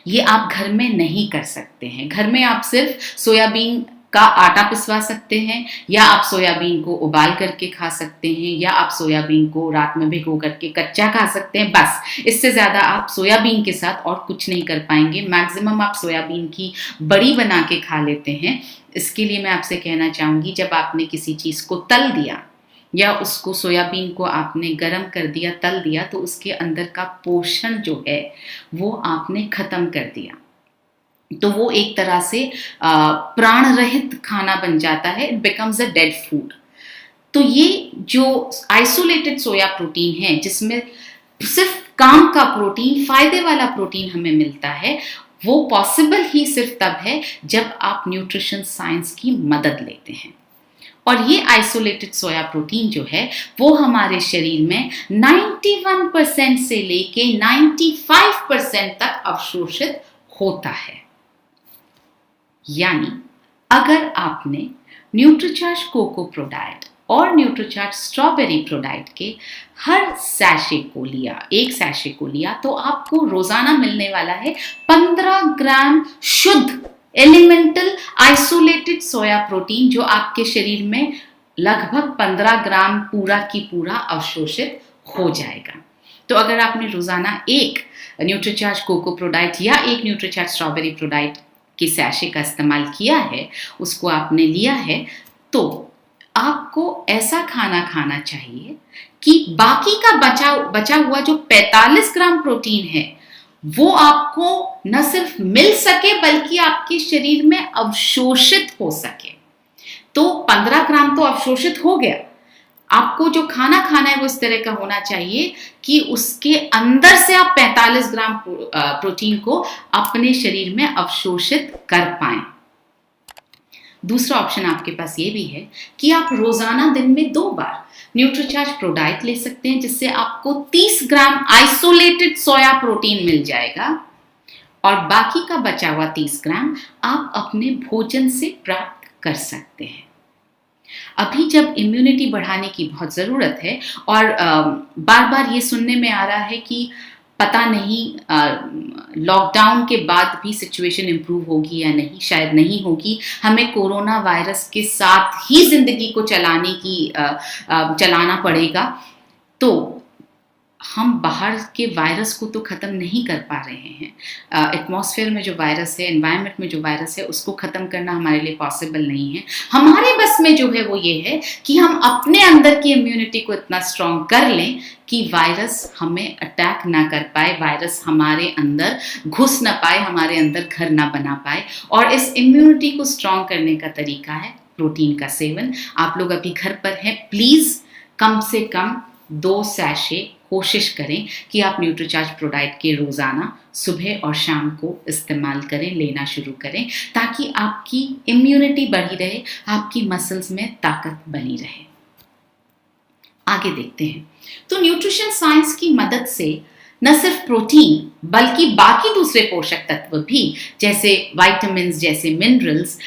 ये आप घर में नहीं कर सकते हैं। घर में आप सिर्फ सोयाबीन का आटा पिसवा सकते हैं, या आप सोयाबीन को उबाल करके खा सकते हैं, या आप सोयाबीन को रात में भिगो करके कच्चा खा सकते हैं। बस इससे ज़्यादा आप सोयाबीन के साथ और कुछ नहीं कर पाएंगे। मैक्सिमम आप सोयाबीन की बड़ी बना के खा लेते हैं। इसके लिए मैं आपसे कहना चाहूँगी, जब आपने किसी चीज़ को तल दिया या उसको सोयाबीन को आपने गरम कर दिया, तल दिया, तो उसके अंदर का पोषण जो है वो आपने खत्म कर दिया। तो वो एक तरह से प्राण रहित खाना बन जाता है। It becomes a dead food. तो ये जो आइसोलेटेड सोया प्रोटीन है, जिसमें सिर्फ काम का प्रोटीन, फायदे वाला प्रोटीन हमें मिलता है, वो पॉसिबल ही सिर्फ तब है जब आप न्यूट्रिशन साइंस की मदद लेते हैं। और ये आइसोलेटेड सोया प्रोटीन जो है वो हमारे शरीर में 91% से लेके 95% तक अवशोषित होता है। यानी अगर आपने न्यूट्रीचार्ज कोको प्रोडाइट और न्यूट्रीचार्ज स्ट्रॉबेरी प्रोडाइट के हर सैशे को लिया, एक सैशे को लिया, तो आपको रोजाना मिलने वाला है 15 ग्राम शुद्ध एलिमेंटल आइसोलेटेड सोया प्रोटीन, जो आपके शरीर में लगभग 15 ग्राम पूरा की पूरा अवशोषित हो जाएगा। तो अगर आपने रोजाना एक न्यूट्रीचार्ज कोको प्रोडाइट या एक न्यूट्रीचार्ज स्ट्रॉबेरी प्रोडाइट के सैशे का इस्तेमाल किया है, उसको आपने लिया है, तो आपको ऐसा खाना खाना चाहिए कि बाकी का बचा हुआ जो 45 ग्राम प्रोटीन है वो आपको न सिर्फ मिल सके बल्कि आपके शरीर में अवशोषित हो सके। तो 15 ग्राम तो अवशोषित हो गया। आपको जो खाना खाना है वो इस तरह का होना चाहिए कि उसके अंदर से आप 45 ग्राम प्रोटीन को अपने शरीर में अवशोषित कर पाएं। दूसरा ऑप्शन आपके पास ये भी है कि आप रोजाना दिन में 2 बार न्यूट्रीचार्ज प्रोडाइट ले सकते हैं, जिससे आपको 30 ग्राम आइसोलेटेड सोया प्रोटीन मिल जाएगा, और बाकी का बचा हुआ 30 ग्राम आप अपने भोजन से प्राप्त कर सकते हैं। अभी जब इम्यूनिटी बढ़ाने की बहुत ज़रूरत है और बार बार ये सुनने में आ रहा है कि पता नहीं लॉकडाउन के बाद भी सिचुएशन इम्प्रूव होगी या नहीं, शायद नहीं होगी, हमें कोरोना वायरस के साथ ही ज़िंदगी को चलाना पड़ेगा। तो हम बाहर के वायरस को तो ख़त्म नहीं कर पा रहे हैं। एटमॉस्फेयर में जो वायरस है, एनवायरनमेंट में जो वायरस है, उसको ख़त्म करना हमारे लिए पॉसिबल नहीं है। हमारे बस में जो है वो ये है कि हम अपने अंदर की इम्यूनिटी को इतना स्ट्रॉन्ग कर लें कि वायरस हमें अटैक ना कर पाए, वायरस हमारे अंदर घुस ना पाए, हमारे अंदर घर ना बना पाए। और इस इम्यूनिटी को स्ट्रॉन्ग करने का तरीका है प्रोटीन का सेवन। आप लोग अभी घर पर हैं, प्लीज़ कम से कम 2 सैशे कोशिश करें कि आप न्यूट्रीचार्ज प्रोडाइट के रोज़ाना सुबह और शाम को इस्तेमाल करें, लेना शुरू करें, ताकि आपकी इम्यूनिटी बढ़ी रहे, आपकी मसल्स में ताकत बनी रहे। आगे देखते हैं। तो न्यूट्रिशन साइंस की मदद से न सिर्फ प्रोटीन बल्कि बाकी दूसरे पोषक तत्व भी, जैसे विटामिन्स, जैसे मिनरल्स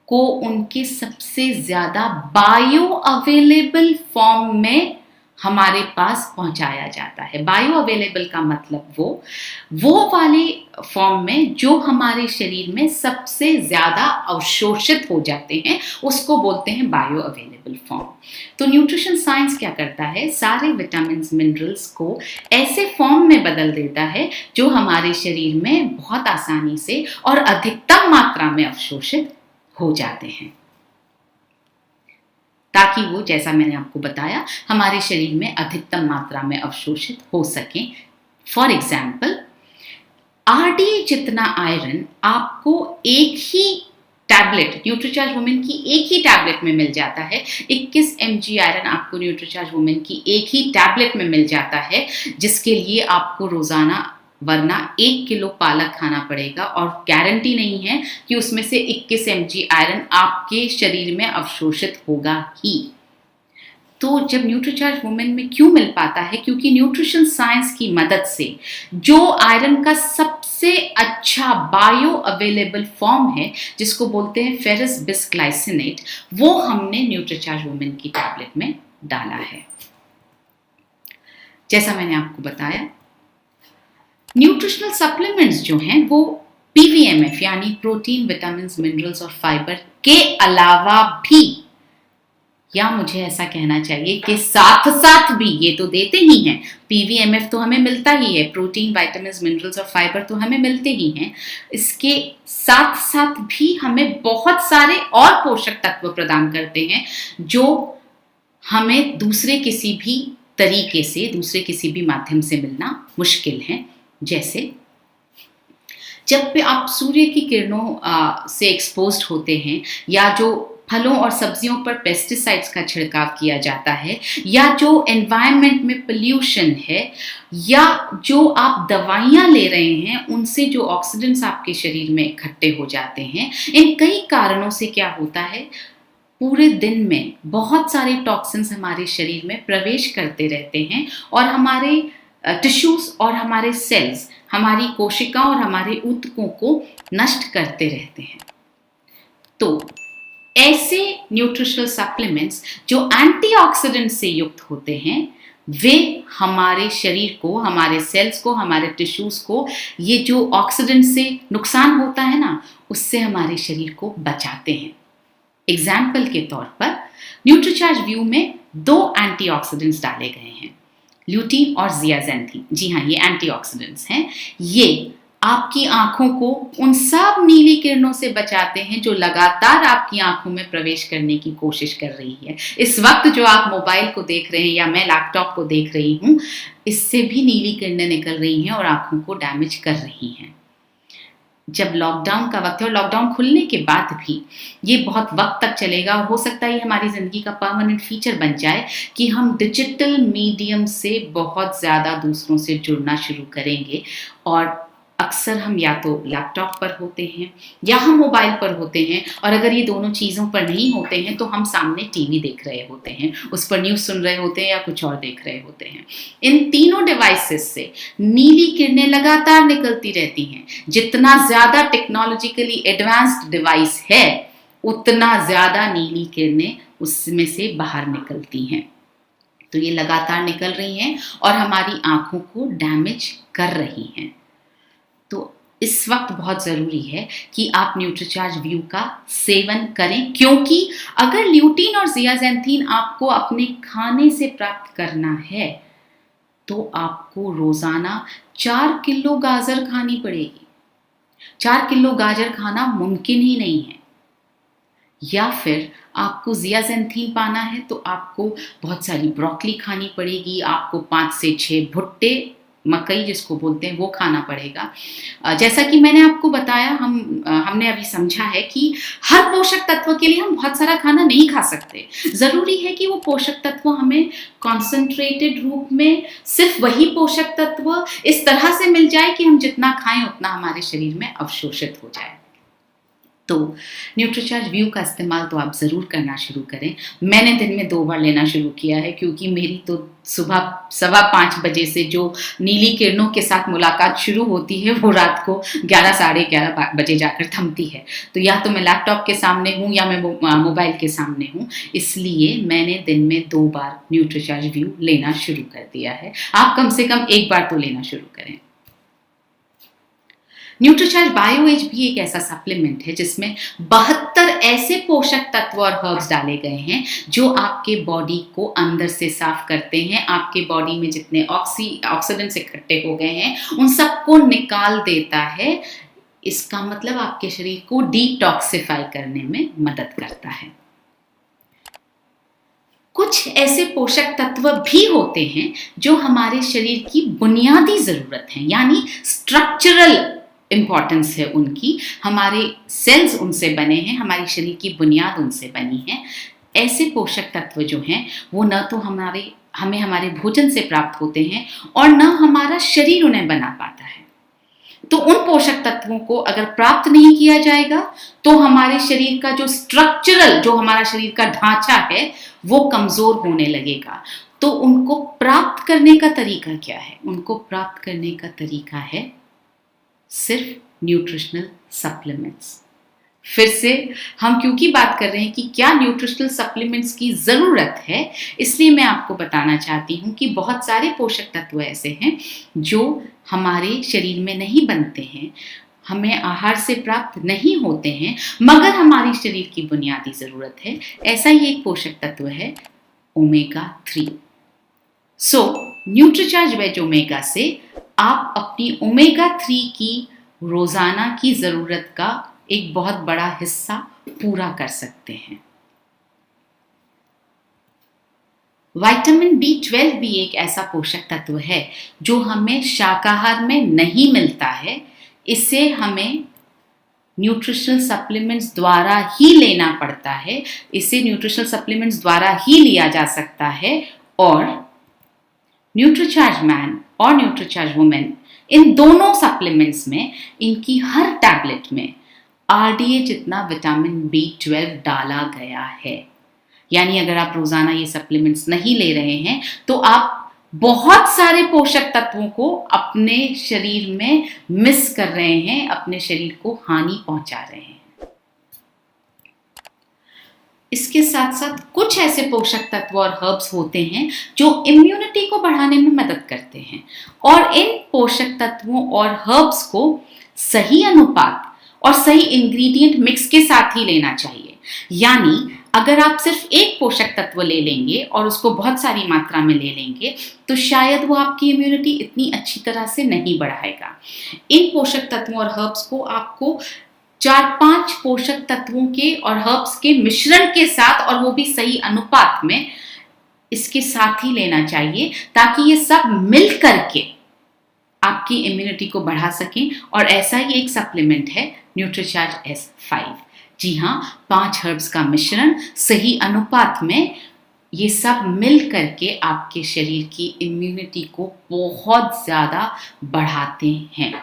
को उनके सबसे ज्यादा बायो अवेलेबल फॉर्म में हमारे पास पहुंचाया जाता है। बायो अवेलेबल का मतलब वो वाले फॉर्म में जो हमारे शरीर में सबसे ज्यादा अवशोषित हो जाते हैं, उसको बोलते हैं बायो अवेलेबल फॉर्म। तो न्यूट्रिशन साइंस क्या करता है, सारे विटामिन मिनरल्स को ऐसे फॉर्म में बदल देता है जो हमारे शरीर में बहुत आसानी से और अधिकतम मात्रा में अवशोषित हो जाते हैं, ताकि वो, जैसा मैंने आपको बताया, हमारे शरीर में अधिकतम मात्रा में अवशोषित हो सकें। फॉर एग्जाम्पल, RDA जितना आयरन आपको एक ही टैबलेट, न्यूट्रीचार्ज वुमेन की एक ही टैबलेट में मिल जाता है। 21 mg आयरन आपको न्यूट्रीचार्ज वुमेन की एक ही टैबलेट में मिल जाता है, जिसके लिए आपको रोजाना वरना 1 किलो पालक खाना पड़ेगा, और गारंटी नहीं है कि उसमें से 21 mg आयरन आपके शरीर में अवशोषित होगा ही। तो जब न्यूट्रीचार्ज वुमेन में क्यों मिल पाता है, क्योंकि न्यूट्रिशन साइंस की मदद से जो आयरन का सबसे अच्छा बायो अवेलेबल फॉर्म है, जिसको बोलते हैं फेरस बिस्ग्लाइसिनेट, वो हमने न्यूट्रीचार्ज वुमेन की टैबलेट में डाला है। जैसा मैंने आपको बताया, न्यूट्रिशनल सप्लीमेंट्स जो हैं वो PVMF यानी प्रोटीन, विटामिन, मिनरल्स और फाइबर के अलावा भी, या मुझे ऐसा कहना चाहिए कि साथ साथ भी, ये तो देते ही हैं, PVMF तो हमें मिलता ही है, प्रोटीन, विटामिन, मिनरल्स और फाइबर तो हमें मिलते ही हैं, इसके साथ साथ भी हमें बहुत सारे और पोषक तत्व प्रदान करते हैं जो हमें दूसरे किसी भी तरीके से, दूसरे किसी भी माध्यम से मिलना मुश्किल है। जैसे जब भी आप सूर्य की किरणों से एक्सपोज्ड होते हैं, या जो फलों और सब्जियों पर पेस्टिसाइड्स का छिड़काव किया जाता है, या जो एनवायरनमेंट में पोल्यूशन है, या जो आप दवाइयाँ ले रहे हैं, उनसे जो ऑक्सीडेंट्स आपके शरीर में इकट्ठे हो जाते हैं, इन कई कारणों से क्या होता है, पूरे दिन में बहुत सारे टॉक्सिन्स हमारे शरीर में प्रवेश करते रहते हैं और हमारे टिश्यूज और हमारे सेल्स, हमारी कोशिकाओं और हमारे ऊतकों को नष्ट करते रहते हैं। तो ऐसे न्यूट्रिशनल सप्लीमेंट्स जो एंटीऑक्सीडेंट से युक्त होते हैं, वे हमारे शरीर को, हमारे सेल्स को, हमारे टिश्यूज को, ये जो ऑक्सीडेंट से नुकसान होता है ना, उससे हमारे शरीर को बचाते हैं। एग्जाम्पल के तौर पर न्यूट्रीचार्ज व्यू में 2 एंटीऑक्सीडेंट्स डाले गए हैं, ल्यूटीन और जियाजेंथीन। जी हाँ, ये एंटीऑक्सीडेंट्स हैं। ये आपकी आंखों को उन सब नीली किरणों से बचाते हैं जो लगातार आपकी आंखों में प्रवेश करने की कोशिश कर रही है। इस वक्त जो आप मोबाइल को देख रहे हैं या मैं लैपटॉप को देख रही हूँ, इससे भी नीली किरणें निकल रही हैं और आंखों को डैमेज कर रही हैं। जब लॉकडाउन का वक्त है, और लॉकडाउन खुलने के बाद भी ये बहुत वक्त तक चलेगा, और हो सकता है हमारी ज़िंदगी का परमानेंट फीचर बन जाए कि हम डिजिटल मीडियम से बहुत ज़्यादा दूसरों से जुड़ना शुरू करेंगे। और अक्सर हम या तो लैपटॉप पर होते हैं या हम मोबाइल पर होते हैं, और अगर ये दोनों चीज़ों पर नहीं होते हैं तो हम सामने टीवी देख रहे होते हैं, उस पर न्यूज़ सुन रहे होते हैं या कुछ और देख रहे होते हैं। इन तीनों डिवाइसेस से नीली किरणें लगातार निकलती रहती हैं। जितना ज़्यादा टेक्नोलॉजिकली एडवांस्ड डिवाइस है, उतना ज़्यादा नीली किरणें उसमें से बाहर निकलती हैं। तो ये लगातार निकल रही हैं और हमारी आँखों को डैमेज कर रही हैं। तो इस वक्त बहुत ज़रूरी है कि आप न्यूट्रीचार्ज व्यू का सेवन करें, क्योंकि अगर ल्यूटीन और जियाजेंथीन आपको अपने खाने से प्राप्त करना है तो आपको रोज़ाना 4 किलो गाजर खानी पड़ेगी। 4 किलो गाजर खाना मुमकिन ही नहीं है। या फिर आपको जियाजेंथीन पाना है तो आपको बहुत सारी ब्रोकली खानी पड़ेगी, आपको 5 से 6 भुट्टे मकई जिसको बोलते हैं वो खाना पड़ेगा। जैसा कि मैंने आपको बताया, हमने अभी समझा है कि हर पोषक तत्व के लिए हम बहुत सारा खाना नहीं खा सकते। ज़रूरी है कि वो पोषक तत्व हमें कॉन्सेंट्रेटेड रूप में सिर्फ वही पोषक तत्व इस तरह से मिल जाए कि हम जितना खाएं उतना हमारे शरीर में अवशोषित हो जाए। तो न्यूट्रीचार्ज व्यू का इस्तेमाल तो आप ज़रूर करना शुरू करें। मैंने दिन में 2 बार लेना शुरू किया है, क्योंकि मेरी तो सुबह 5:15 बजे से जो नीली किरणों के साथ मुलाकात शुरू होती है वो रात को 11 साढ़े 11 बजे जाकर थमती है। तो या तो मैं लैपटॉप के सामने हूँ या मैं मोबाइल के सामने हूँ, इसलिए मैंने दिन में 2 बार न्यूट्रीचार्ज व्यू लेना शुरू कर दिया है। आप कम से कम 1 बार तो लेना शुरू करें। न्यूट्रीचार्ज बायोएज भी एक ऐसा सप्लीमेंट है जिसमें 72 ऐसे पोषक तत्व और हर्ब्स डाले गए हैं जो आपके बॉडी को अंदर से साफ करते हैं। आपके बॉडी में जितने ऑक्सीडेंट्स इकट्ठे हो गए हैं उन सबको निकाल देता है। इसका मतलब आपके शरीर को डिटॉक्सिफाई करने में मदद करता है। कुछ ऐसे पोषक तत्व भी होते हैं जो हमारे शरीर की बुनियादी ज़रूरत है, यानी स्ट्रक्चरल इम्पॉर्टेंस है उनकी। हमारे सेल्स उनसे बने हैं, हमारी शरीर की बुनियाद उनसे बनी है। ऐसे पोषक तत्व जो हैं वो न तो हमें हमारे भोजन से प्राप्त होते हैं और न हमारा शरीर उन्हें बना पाता है। तो उन पोषक तत्वों को अगर प्राप्त नहीं किया जाएगा तो हमारे शरीर का जो स्ट्रक्चरल, जो हमारा शरीर का ढांचा है वो कमज़ोर होने लगेगा। तो उनको प्राप्त करने का तरीका क्या है? उनको प्राप्त करने का तरीका है सिर्फ न्यूट्रिशनल सप्लीमेंट्स। फिर से हम क्योंकि बात कर रहे हैं कि क्या न्यूट्रिशनल सप्लीमेंट्स की ज़रूरत है, इसलिए मैं आपको बताना चाहती हूँ कि बहुत सारे पोषक तत्व ऐसे हैं जो हमारे शरीर में नहीं बनते हैं, हमें आहार से प्राप्त नहीं होते हैं, मगर हमारी शरीर की बुनियादी ज़रूरत है। ऐसा ही एक पोषक तत्व है ओमेगा 3। न्यूट्रीचार्ज वेज ओमेगा से आप अपनी ओमेगा 3 की रोज़ाना की ज़रूरत का एक बहुत बड़ा हिस्सा पूरा कर सकते हैं। विटामिन B12 भी एक ऐसा पोषक तत्व है जो हमें शाकाहार में नहीं मिलता है। इसे हमें न्यूट्रिशनल सप्लीमेंट्स द्वारा ही लेना पड़ता है। इसे न्यूट्रिशनल सप्लीमेंट्स द्वारा ही लिया जा सकता है। और न्यूट्रीचार्ज मैन और न्यूट्रीचार्ज वुमेन, इन दोनों सप्लीमेंट्स में, इनकी हर टैबलेट में RDA जितना विटामिन B12 डाला गया है। यानी अगर आप रोज़ाना ये सप्लीमेंट्स नहीं ले रहे हैं तो आप बहुत सारे पोषक तत्वों को अपने शरीर में मिस कर रहे हैं, अपने शरीर को हानि पहुंचा रहे हैं। इसके साथ साथ कुछ ऐसे पोषक तत्व और हर्ब्स होते हैं जो इम्यूनिटी को बढ़ाने में मदद करते हैं, और इन पोषक तत्वों और हर्ब्स को सही अनुपात और सही इंग्रेडिएंट मिक्स के साथ ही लेना चाहिए। यानी अगर आप सिर्फ एक पोषक तत्व ले लेंगे और उसको बहुत सारी मात्रा में ले लेंगे तो शायद वो आपकी इम्यूनिटी इतनी अच्छी तरह से नहीं बढ़ाएगा। इन पोषक तत्वों और हर्ब्स को आपको 4-5 पोषक तत्वों के और हर्ब्स के मिश्रण के साथ, और वो भी सही अनुपात में, इसके साथ ही लेना चाहिए ताकि ये सब मिल करके आपकी इम्यूनिटी को बढ़ा सकें। और ऐसा ही एक सप्लीमेंट है न्यूट्रीचार्ज S5। जी हाँ, 5 हर्ब्स का मिश्रण सही अनुपात में, ये सब मिल करके आपके शरीर की इम्यूनिटी को बहुत ज़्यादा बढ़ाते हैं।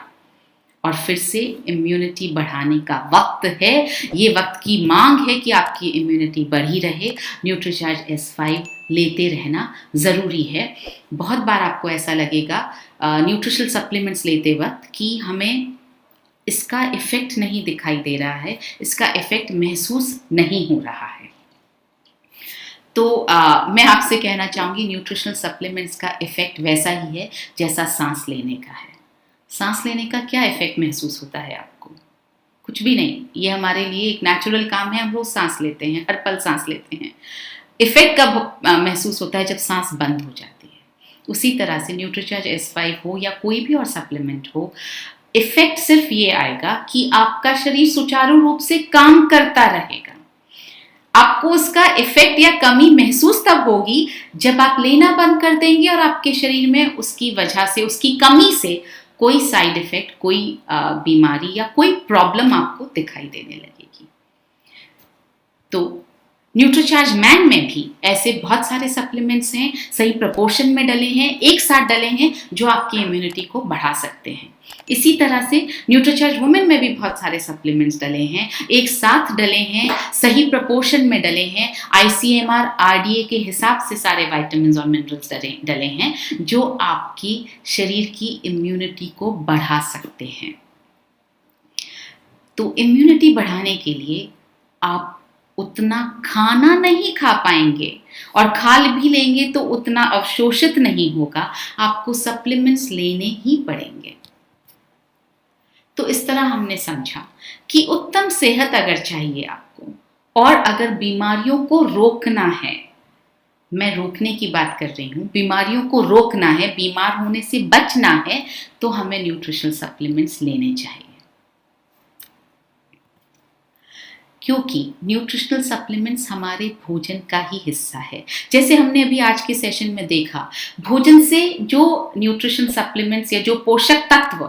और फिर से इम्यूनिटी बढ़ाने का वक्त है, ये वक्त की मांग है कि आपकी इम्यूनिटी बढ़ी रहे। न्यूट्रीचार्ज S5 लेते रहना ज़रूरी है। बहुत बार आपको ऐसा लगेगा न्यूट्रिशनल सप्लीमेंट्स लेते वक्त कि हमें इसका इफ़ेक्ट नहीं दिखाई दे रहा है, इसका इफ़ेक्ट महसूस नहीं हो रहा है। तो मैं आपसे कहना चाहूँगी न्यूट्रिशनल सप्लीमेंट्स का इफ़ेक्ट वैसा ही है जैसा सांस लेने का है। सांस लेने का क्या इफ़ेक्ट महसूस होता है आपको? कुछ भी नहीं। ये हमारे लिए एक नेचुरल काम है, हम रोज़ सांस लेते हैं, हर पल सांस लेते हैं। इफ़ेक्ट कब महसूस होता है? जब सांस बंद हो जाती है। उसी तरह से न्यूट्रीचार्ज S5 हो या कोई भी और सप्लीमेंट हो, इफ़ेक्ट सिर्फ ये आएगा कि आपका शरीर सुचारू रूप से काम करता रहेगा। आपको उसका इफेक्ट या कमी महसूस तब होगी जब आप लेना बंद कर देंगे और आपके शरीर में उसकी वजह से, उसकी कमी से कोई साइड इफेक्ट, कोई बीमारी या कोई प्रॉब्लम आपको दिखाई देने लगेगी। तो न्यूट्रीचार्ज मैन में भी ऐसे बहुत सारे सप्लीमेंट्स हैं, सही प्रोपोर्शन में डले हैं, एक साथ डले हैं, जो आपकी इम्यूनिटी को बढ़ा सकते हैं। इसी तरह से न्यूट्रीचार्ज वुमेन में भी बहुत सारे सप्लीमेंट्स डले हैं, एक साथ डले हैं, सही प्रोपोर्शन में डले हैं, ICMR RDA के हिसाब से सारे विटामिन्स और मिनरल्स डले हैं, जो आपकी शरीर की इम्यूनिटी को बढ़ा सकते हैं। तो इम्यूनिटी बढ़ाने के लिए आप उतना खाना नहीं खा पाएंगे, और खा भी लेंगे तो उतना अवशोषित नहीं होगा, आपको सप्लीमेंट्स लेने ही पड़ेंगे। तो इस तरह हमने समझा कि उत्तम सेहत अगर चाहिए आपको, और अगर बीमारियों को रोकना है, मैं रोकने की बात कर रही हूँ, बीमारियों को रोकना है, बीमार होने से बचना है, तो हमें न्यूट्रिशनल सप्लीमेंट्स लेने चाहिए। क्योंकि न्यूट्रिशनल सप्लीमेंट्स हमारे भोजन का ही हिस्सा है। जैसे हमने अभी आज के सेशन में देखा, भोजन से जो न्यूट्रिशन सप्लीमेंट्स या जो पोषक तत्व,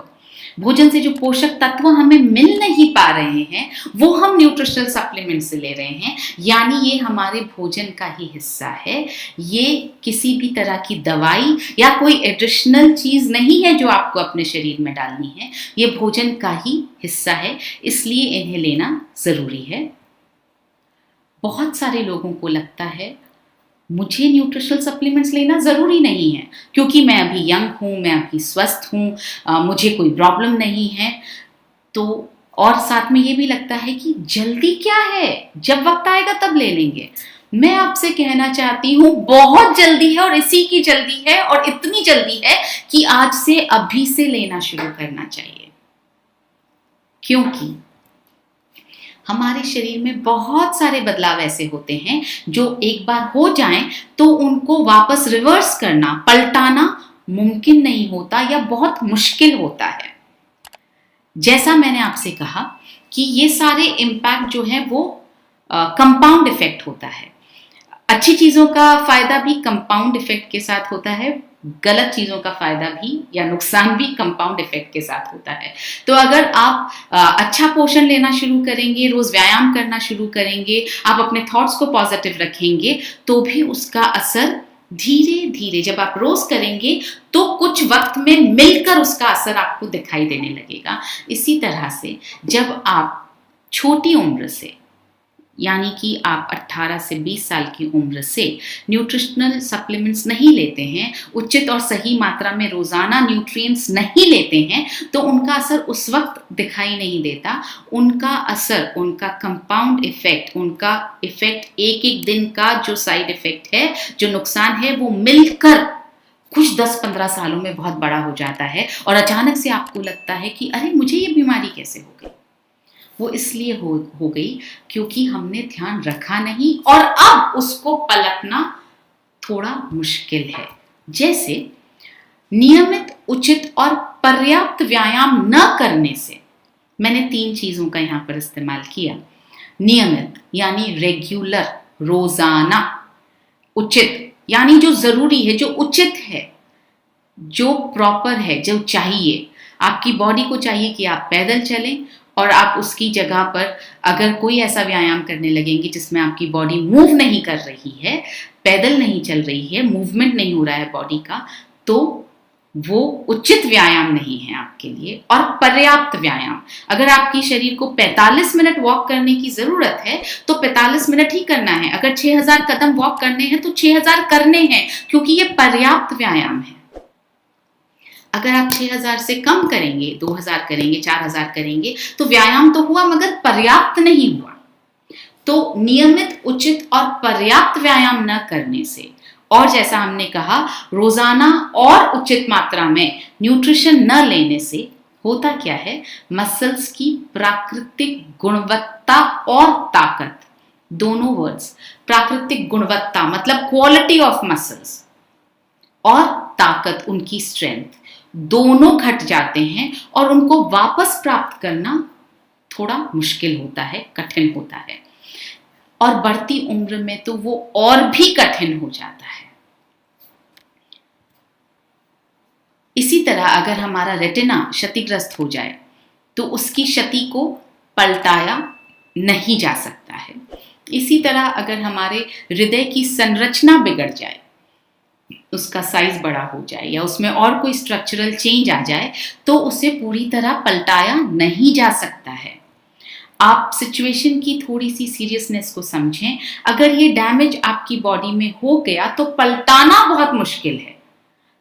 भोजन से जो पोषक तत्व हमें मिल नहीं पा रहे हैं, वो हम न्यूट्रिशनल सप्लीमेंट से ले रहे हैं, यानी ये हमारे भोजन का ही हिस्सा है। ये किसी भी तरह की दवाई या कोई एडिशनल चीज़ नहीं है जो आपको अपने शरीर में डालनी है, ये भोजन का ही हिस्सा है, इसलिए इन्हें लेना ज़रूरी है। बहुत सारे लोगों को लगता है मुझे न्यूट्रिशनल सप्लीमेंट्स लेना ज़रूरी नहीं है, क्योंकि मैं अभी यंग हूँ, मैं अभी स्वस्थ हूँ, मुझे कोई प्रॉब्लम नहीं है। तो और साथ में ये भी लगता है कि जल्दी क्या है, जब वक्त आएगा तब ले लेंगे। मैं आपसे कहना चाहती हूँ बहुत जल्दी है, और इसी की जल्दी है, और इतनी जल्दी है कि आज से, अभी से लेना शुरू करना चाहिए। क्योंकि हमारे शरीर में बहुत सारे बदलाव ऐसे होते हैं जो एक बार हो जाएं तो उनको वापस रिवर्स करना, पलटाना मुमकिन नहीं होता, या बहुत मुश्किल होता है। जैसा मैंने आपसे कहा कि ये सारे इम्पैक्ट जो है वो कंपाउंड इफेक्ट होता है। अच्छी चीज़ों का फायदा भी कंपाउंड इफेक्ट के साथ होता है, गलत चीज़ों का फायदा भी या नुकसान भी कंपाउंड इफेक्ट के साथ होता है। तो अगर आप अच्छा पोषण लेना शुरू करेंगे, रोज व्यायाम करना शुरू करेंगे, आप अपने थॉट्स को पॉजिटिव रखेंगे, तो भी उसका असर धीरे धीरे, जब आप रोज करेंगे तो कुछ वक्त में मिलकर उसका असर आपको दिखाई देने लगेगा। इसी तरह से जब आप छोटी उम्र से, यानी कि आप 18 से 20 साल की उम्र से न्यूट्रिशनल सप्लीमेंट्स नहीं लेते हैं, उचित और सही मात्रा में रोजाना न्यूट्रिएंट्स नहीं लेते हैं, तो उनका असर उस वक्त दिखाई नहीं देता। उनका असर, उनका कंपाउंड इफेक्ट, उनका इफेक्ट एक एक दिन का जो साइड इफेक्ट है, जो नुकसान है, वो मिलकर कुछ 10-15 सालों में बहुत बड़ा हो जाता है, और अचानक से आपको लगता है कि अरे मुझे ये बीमारी कैसे हो गई। वो इसलिए हो गई क्योंकि हमने ध्यान रखा नहीं, और अब उसको पलटना थोड़ा मुश्किल है। जैसे नियमित, उचित और पर्याप्त व्यायाम न करने से, मैंने 3 चीजों का यहाँ पर इस्तेमाल किया। नियमित यानी रेगुलर, रोजाना। उचित यानी जो जरूरी है, जो उचित है, जो प्रॉपर है, जो चाहिए। आपकी बॉडी को चाहिए कि आप पैदल चलें, और आप उसकी जगह पर अगर कोई ऐसा व्यायाम करने लगेंगे जिसमें आपकी बॉडी मूव नहीं कर रही है, पैदल नहीं चल रही है, मूवमेंट नहीं हो रहा है बॉडी का, तो वो उचित व्यायाम नहीं है आपके लिए। और पर्याप्त व्यायाम, अगर आपकी शरीर को 45 मिनट वॉक करने की जरूरत है तो 45 मिनट ही करना है। अगर 6000 कदम वॉक करने हैं तो 6000 करने हैं, क्योंकि ये पर्याप्त व्यायाम है। अगर आप 6000 से कम करेंगे, 2000 करेंगे, 4000 करेंगे, तो व्यायाम तो हुआ मगर पर्याप्त नहीं हुआ। तो नियमित, उचित और पर्याप्त व्यायाम न करने से, और जैसा हमने कहा रोजाना और उचित मात्रा में न्यूट्रिशन न लेने से होता क्या है, मसल्स की प्राकृतिक गुणवत्ता और ताकत, दोनों वर्ड्स, प्राकृतिक गुणवत्ता मतलब क्वालिटी ऑफ मसल्स, और ताकत, उनकी स्ट्रेंथ, दोनों घट जाते हैं, और उनको वापस प्राप्त करना थोड़ा मुश्किल होता है, कठिन होता है। और बढ़ती उम्र में तो वो और भी कठिन हो जाता है। इसी तरह अगर हमारा रेटिना क्षतिग्रस्त हो जाए तो उसकी क्षति को पलटाया नहीं जा सकता है। इसी तरह अगर हमारे हृदय की संरचना बिगड़ जाए, उसका साइज बड़ा हो जाए या उसमें और कोई स्ट्रक्चरल चेंज आ जाए तो उसे पूरी तरह पलटाया नहीं जा सकता है। आप सिचुएशन की थोड़ी सी सीरियसनेस को समझें। अगर ये डैमेज आपकी बॉडी में हो गया तो पलटाना बहुत मुश्किल है।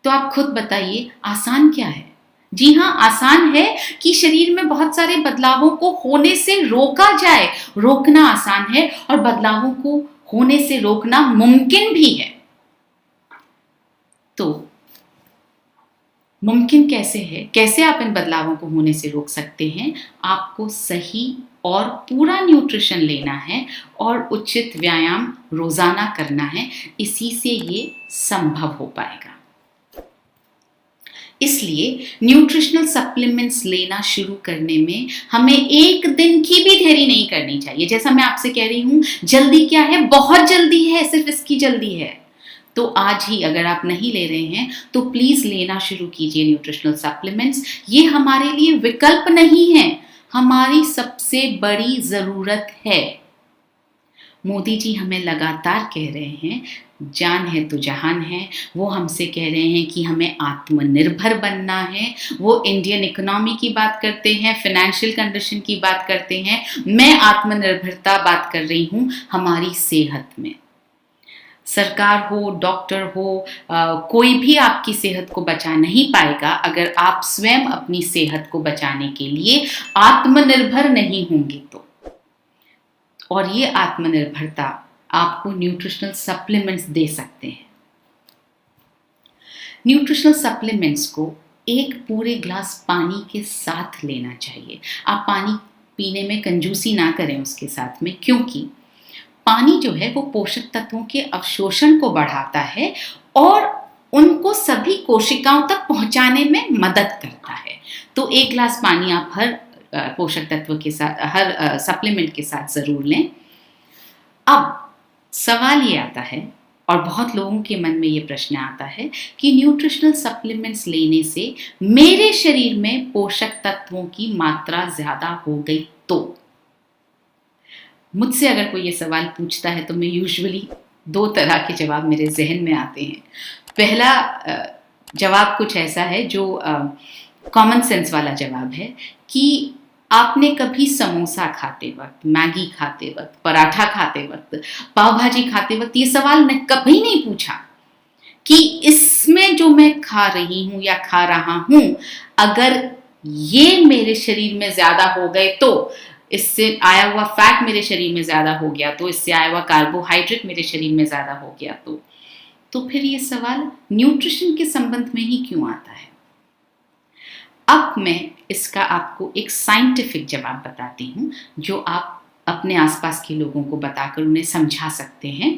तो आप खुद बताइए, आसान क्या है? जी हाँ, आसान है कि शरीर में बहुत सारे बदलावों को होने से रोका जाए। रोकना आसान है और बदलावों को होने से रोकना मुमकिन भी है। तो मुमकिन कैसे है? कैसे आप इन बदलावों को होने से रोक सकते हैं? आपको सही और पूरा न्यूट्रिशन लेना है और उचित व्यायाम रोजाना करना है। इसी से ये संभव हो पाएगा। इसलिए न्यूट्रिशनल सप्लीमेंट्स लेना शुरू करने में हमें एक दिन की भी देरी नहीं करनी चाहिए। जैसा मैं आपसे कह रही हूं, जल्दी क्या है? बहुत जल्दी है, सिर्फ इसकी जल्दी है। तो आज ही अगर आप नहीं ले रहे हैं तो प्लीज लेना शुरू कीजिए न्यूट्रिशनल सप्लीमेंट्स। ये हमारे लिए विकल्प नहीं है, हमारी सबसे बड़ी जरूरत है। मोदी जी हमें लगातार कह रहे हैं, जान है तो जहान है। वो हमसे कह रहे हैं कि हमें आत्मनिर्भर बनना है। वो इंडियन इकोनॉमी की बात करते हैं, फाइनेंशियल कंडीशन की बात करते हैं। मैं आत्मनिर्भरता बात कर रही हूँ हमारी सेहत में। सरकार हो, डॉक्टर हो, कोई भी आपकी सेहत को बचा नहीं पाएगा अगर आप स्वयं अपनी सेहत को बचाने के लिए आत्मनिर्भर नहीं होंगे तो। और ये आत्मनिर्भरता आपको न्यूट्रिशनल सप्लीमेंट्स दे सकते हैं। न्यूट्रिशनल सप्लीमेंट्स को एक पूरे ग्लास पानी के साथ लेना चाहिए। आप पानी पीने में कंजूसी ना करें उसके साथ में, क्योंकि पानी जो है वो पोषक तत्वों के अवशोषण को बढ़ाता है और उनको सभी कोशिकाओं तक पहुंचाने में मदद करता है। तो एक ग्लास पानी आप हर पोषक तत्व के साथ, हर सप्लीमेंट के साथ जरूर लें। अब सवाल ये आता है, और बहुत लोगों के मन में ये प्रश्न आता है कि न्यूट्रिशनल सप्लीमेंट्स लेने से मेरे शरीर में पोषक तत्वों की मात्रा ज्यादा हो गई तो? मुझसे अगर कोई ये सवाल पूछता है तो मैं यूजुअली 2 तरह के जवाब मेरे जहन में आते हैं। पहला जवाब कुछ ऐसा है जो कॉमन सेंस वाला जवाब है कि आपने कभी समोसा खाते वक्त, मैगी खाते वक्त, पराठा खाते वक्त, पाव भाजी खाते वक्त ये सवाल कभी नहीं पूछा कि इसमें जो मैं खा रही हूं या खा रहा हूं, अगर ये मेरे शरीर में ज्यादा हो गए तो, इससे आया हुआ फैट मेरे शरीर में ज्यादा हो गया तो, इससे आया हुआ कार्बोहाइड्रेट मेरे शरीर में ज्यादा हो गया तो फिर ये सवाल न्यूट्रिशन के संबंध में ही क्यों आता है? अब मैं इसका आपको एक साइंटिफिक जवाब बताती हूँ जो आप अपने आसपास के लोगों को बताकर उन्हें समझा सकते हैं।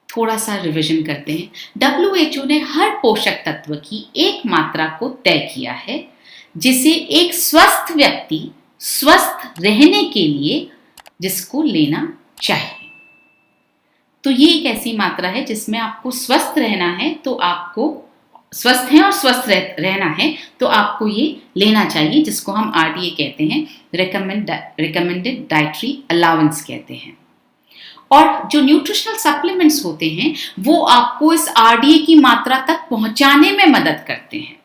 थोड़ा सा रिवीजन करते हैं। WHO ने हर पोषक तत्व की एक मात्रा को तय किया है जिसे एक स्वस्थ व्यक्ति स्वस्थ रहने के लिए जिसको लेना चाहिए। तो ये एक ऐसी मात्रा है जिसमें आपको स्वस्थ रहना है, तो आपको स्वस्थ है और स्वस्थ रहना है तो आपको ये लेना चाहिए, जिसको हम RDA कहते हैं, रिकमेंडेड डाइटरी अलाउंस कहते हैं। और जो न्यूट्रिशनल सप्लीमेंट्स होते हैं वो आपको इस RDA की मात्रा तक पहुंचाने में मदद करते हैं।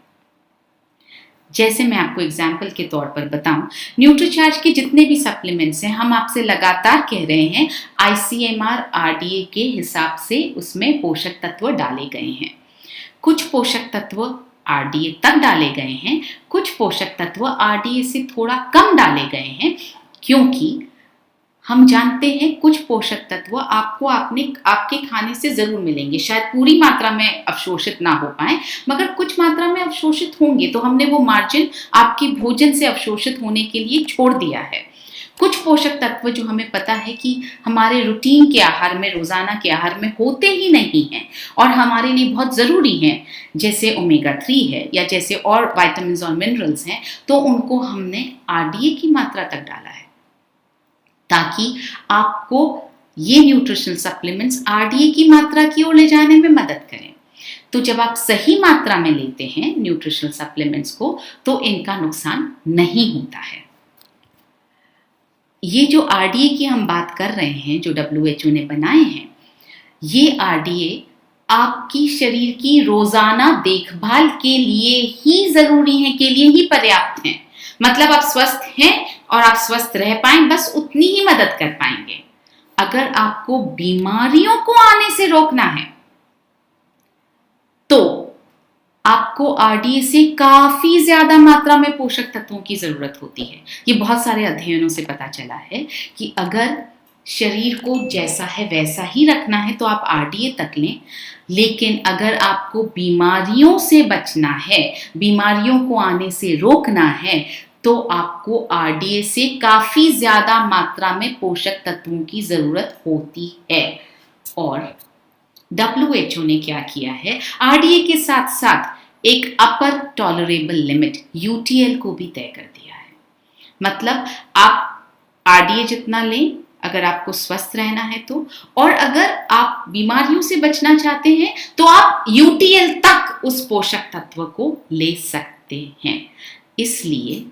जैसे मैं आपको एग्जाम्पल के तौर पर बताऊं, न्यूट्रीचार्ज के जितने भी सप्लीमेंट्स हैं, हम आपसे लगातार कह रहे हैं ICMR RDA के हिसाब से उसमें पोषक तत्व डाले गए हैं। कुछ पोषक तत्व RDA तक डाले गए हैं, कुछ पोषक तत्व RDA से थोड़ा कम डाले गए हैं, क्योंकि हम जानते हैं कुछ पोषक तत्व आपको आपके खाने से जरूर मिलेंगे। शायद पूरी मात्रा में अवशोषित ना हो पाए, मगर कुछ मात्रा में अवशोषित होंगे, तो हमने वो मार्जिन आपकी भोजन से अवशोषित होने के लिए छोड़ दिया है। कुछ पोषक तत्व जो हमें पता है कि हमारे रूटीन के आहार में, रोजाना के आहार में होते ही नहीं हैं और हमारे लिए बहुत जरूरी हैं, जैसे ओमेगा 3 है या जैसे और विटामिन्स और मिनरल्स हैं, तो उनको हमने RDA की मात्रा तक डाला है। ताकि आपको ये न्यूट्रिशनल सप्लीमेंट्स आरडीए की मात्रा की ओर ले जाने में मदद करें। तो जब आप सही मात्रा में लेते हैं न्यूट्रिशनल सप्लीमेंट्स को तो इनका नुकसान नहीं होता है। ये जो आरडीए की हम बात कर रहे हैं, जो WHO ने बनाए हैं, ये आरडीए आपकी शरीर की रोजाना देखभाल के लिए ही जरूरी है, के लिए ही पर्याप्त है। मतलब आप स्वस्थ हैं और आप स्वस्थ रह पाएं, बस उतनी ही मदद कर पाएंगे। अगर आपको बीमारियों को आने से रोकना है तो आपको आरडीए से काफी ज्यादा मात्रा में पोषक तत्वों की जरूरत होती है। ये बहुत सारे अध्ययनों से पता चला है कि अगर शरीर को जैसा है वैसा ही रखना है तो आप आरडीए तक लें, लेकिन अगर आपको बीमारियों से बचना है, बीमारियों को आने से रोकना है, तो आपको आरडीए से काफी ज्यादा मात्रा में पोषक तत्वों की जरूरत होती है। और WHO ने क्या किया है, आरडीए के साथ साथ एक अपर टॉलरेबल लिमिट UTL को भी तय कर दिया है। मतलब आप आरडीए जितना लें अगर आपको स्वस्थ रहना है तो, और अगर आप बीमारियों से बचना चाहते हैं तो आप UTL तक उस पोषक तत्व को ले सकते हैं। इसलिए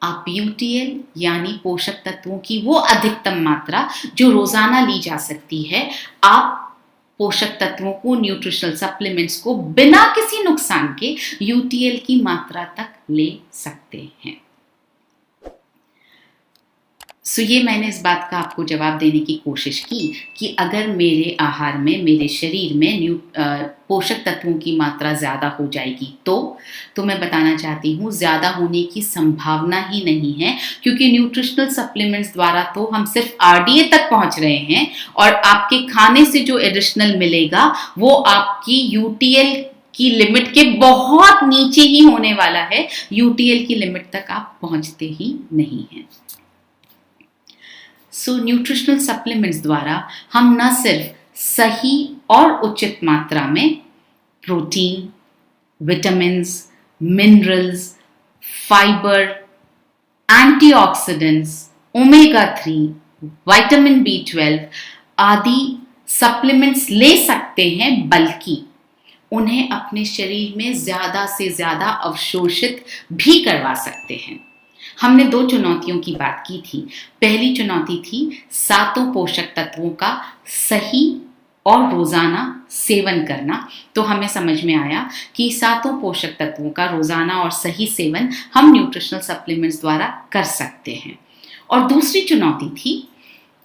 आप UTL यानी पोषक तत्वों की वो अधिकतम मात्रा जो रोजाना ली जा सकती है, आप पोषक तत्वों को, न्यूट्रिशनल सप्लीमेंट्स को बिना किसी नुकसान के UTL की मात्रा तक ले सकते हैं। ये मैंने इस बात का आपको जवाब देने की कोशिश की कि अगर मेरे आहार में, मेरे शरीर में पोषक तत्वों की मात्रा ज़्यादा हो जाएगी तो मैं बताना चाहती हूँ ज़्यादा होने की संभावना ही नहीं है, क्योंकि न्यूट्रिशनल सप्लीमेंट्स द्वारा तो हम सिर्फ आरडीए तक पहुँच रहे हैं और आपके खाने से जो एडिशनल मिलेगा वो आपकी UTL की लिमिट के बहुत नीचे ही होने वाला है। UTL की लिमिट तक आप पहुँचते ही नहीं हैं। न्यूट्रिशनल सप्लीमेंट्स द्वारा हम न सिर्फ सही और उचित मात्रा में protein, vitamins, minerals, fibre, antioxidants, omega 3, vitamin B12 आदि सप्लीमेंट्स ले सकते हैं, बल्कि उन्हें अपने शरीर में ज्यादा से ज्यादा अवशोषित भी करवा सकते हैं। हमने 2 चुनौतियों की बात की थी। पहली चुनौती थी 7 पोषक तत्वों का सही और रोजाना सेवन करना। तो हमें समझ में आया कि 7 पोषक तत्वों का रोजाना और सही सेवन हम न्यूट्रिशनल सप्लीमेंट्स द्वारा कर सकते हैं। और दूसरी चुनौती थी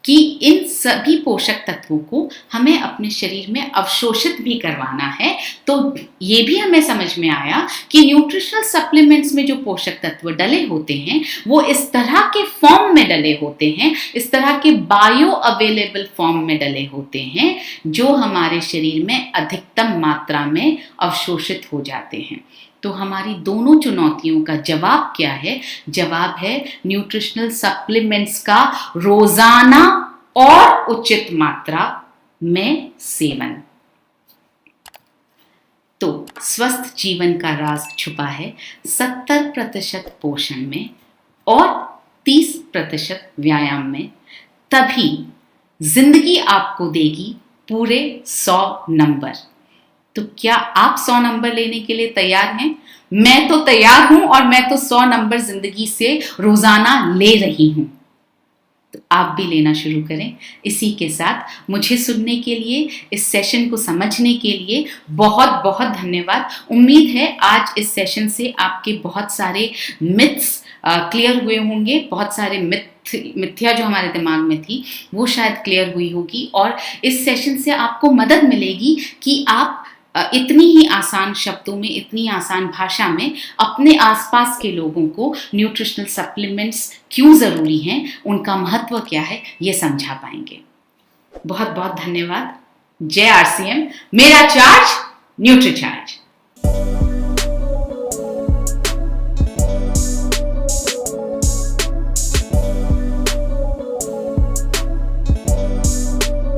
कि इन सभी पोषक तत्वों को हमें अपने शरीर में अवशोषित भी करवाना है। तो ये भी हमें समझ में आया कि न्यूट्रिशनल सप्लीमेंट्स में जो पोषक तत्व डले होते हैं वो इस तरह के फॉर्म में डले होते हैं, इस तरह के बायो अवेलेबल फॉर्म में डले होते हैं जो हमारे शरीर में अधिकतम मात्रा में अवशोषित हो जाते हैं। तो हमारी दोनों चुनौतियों का जवाब क्या है? जवाब है न्यूट्रिशनल सप्लीमेंट्स का रोजाना और उचित मात्रा में सेवन। तो स्वस्थ जीवन का राज छुपा है 70% पोषण में और 30% व्यायाम में। तभी जिंदगी आपको देगी पूरे 100 नंबर। तो क्या आप 100 नंबर लेने के लिए तैयार हैं? मैं तो तैयार हूं और मैं तो 100 नंबर जिंदगी से रोजाना ले रही हूं। तो आप भी लेना शुरू करें। इसी के साथ मुझे सुनने के लिए, इस सेशन को समझने के लिए बहुत बहुत धन्यवाद। उम्मीद है आज इस सेशन से आपके बहुत सारे मिथ्स क्लियर हुए होंगे, बहुत सारे मिथ्या जो हमारे दिमाग में थी वो शायद क्लियर हुई होगी, और इस सेशन से आपको मदद मिलेगी कि आप इतनी ही आसान शब्दों में, इतनी आसान भाषा में अपने आसपास के लोगों को न्यूट्रिशनल सप्लीमेंट्स क्यों ज़रूरी हैं, उनका महत्व क्या है, ये समझा पाएंगे। बहुत बहुत धन्यवाद। जय RCM। मेरा चार्ज, न्यूट्री चार्ज।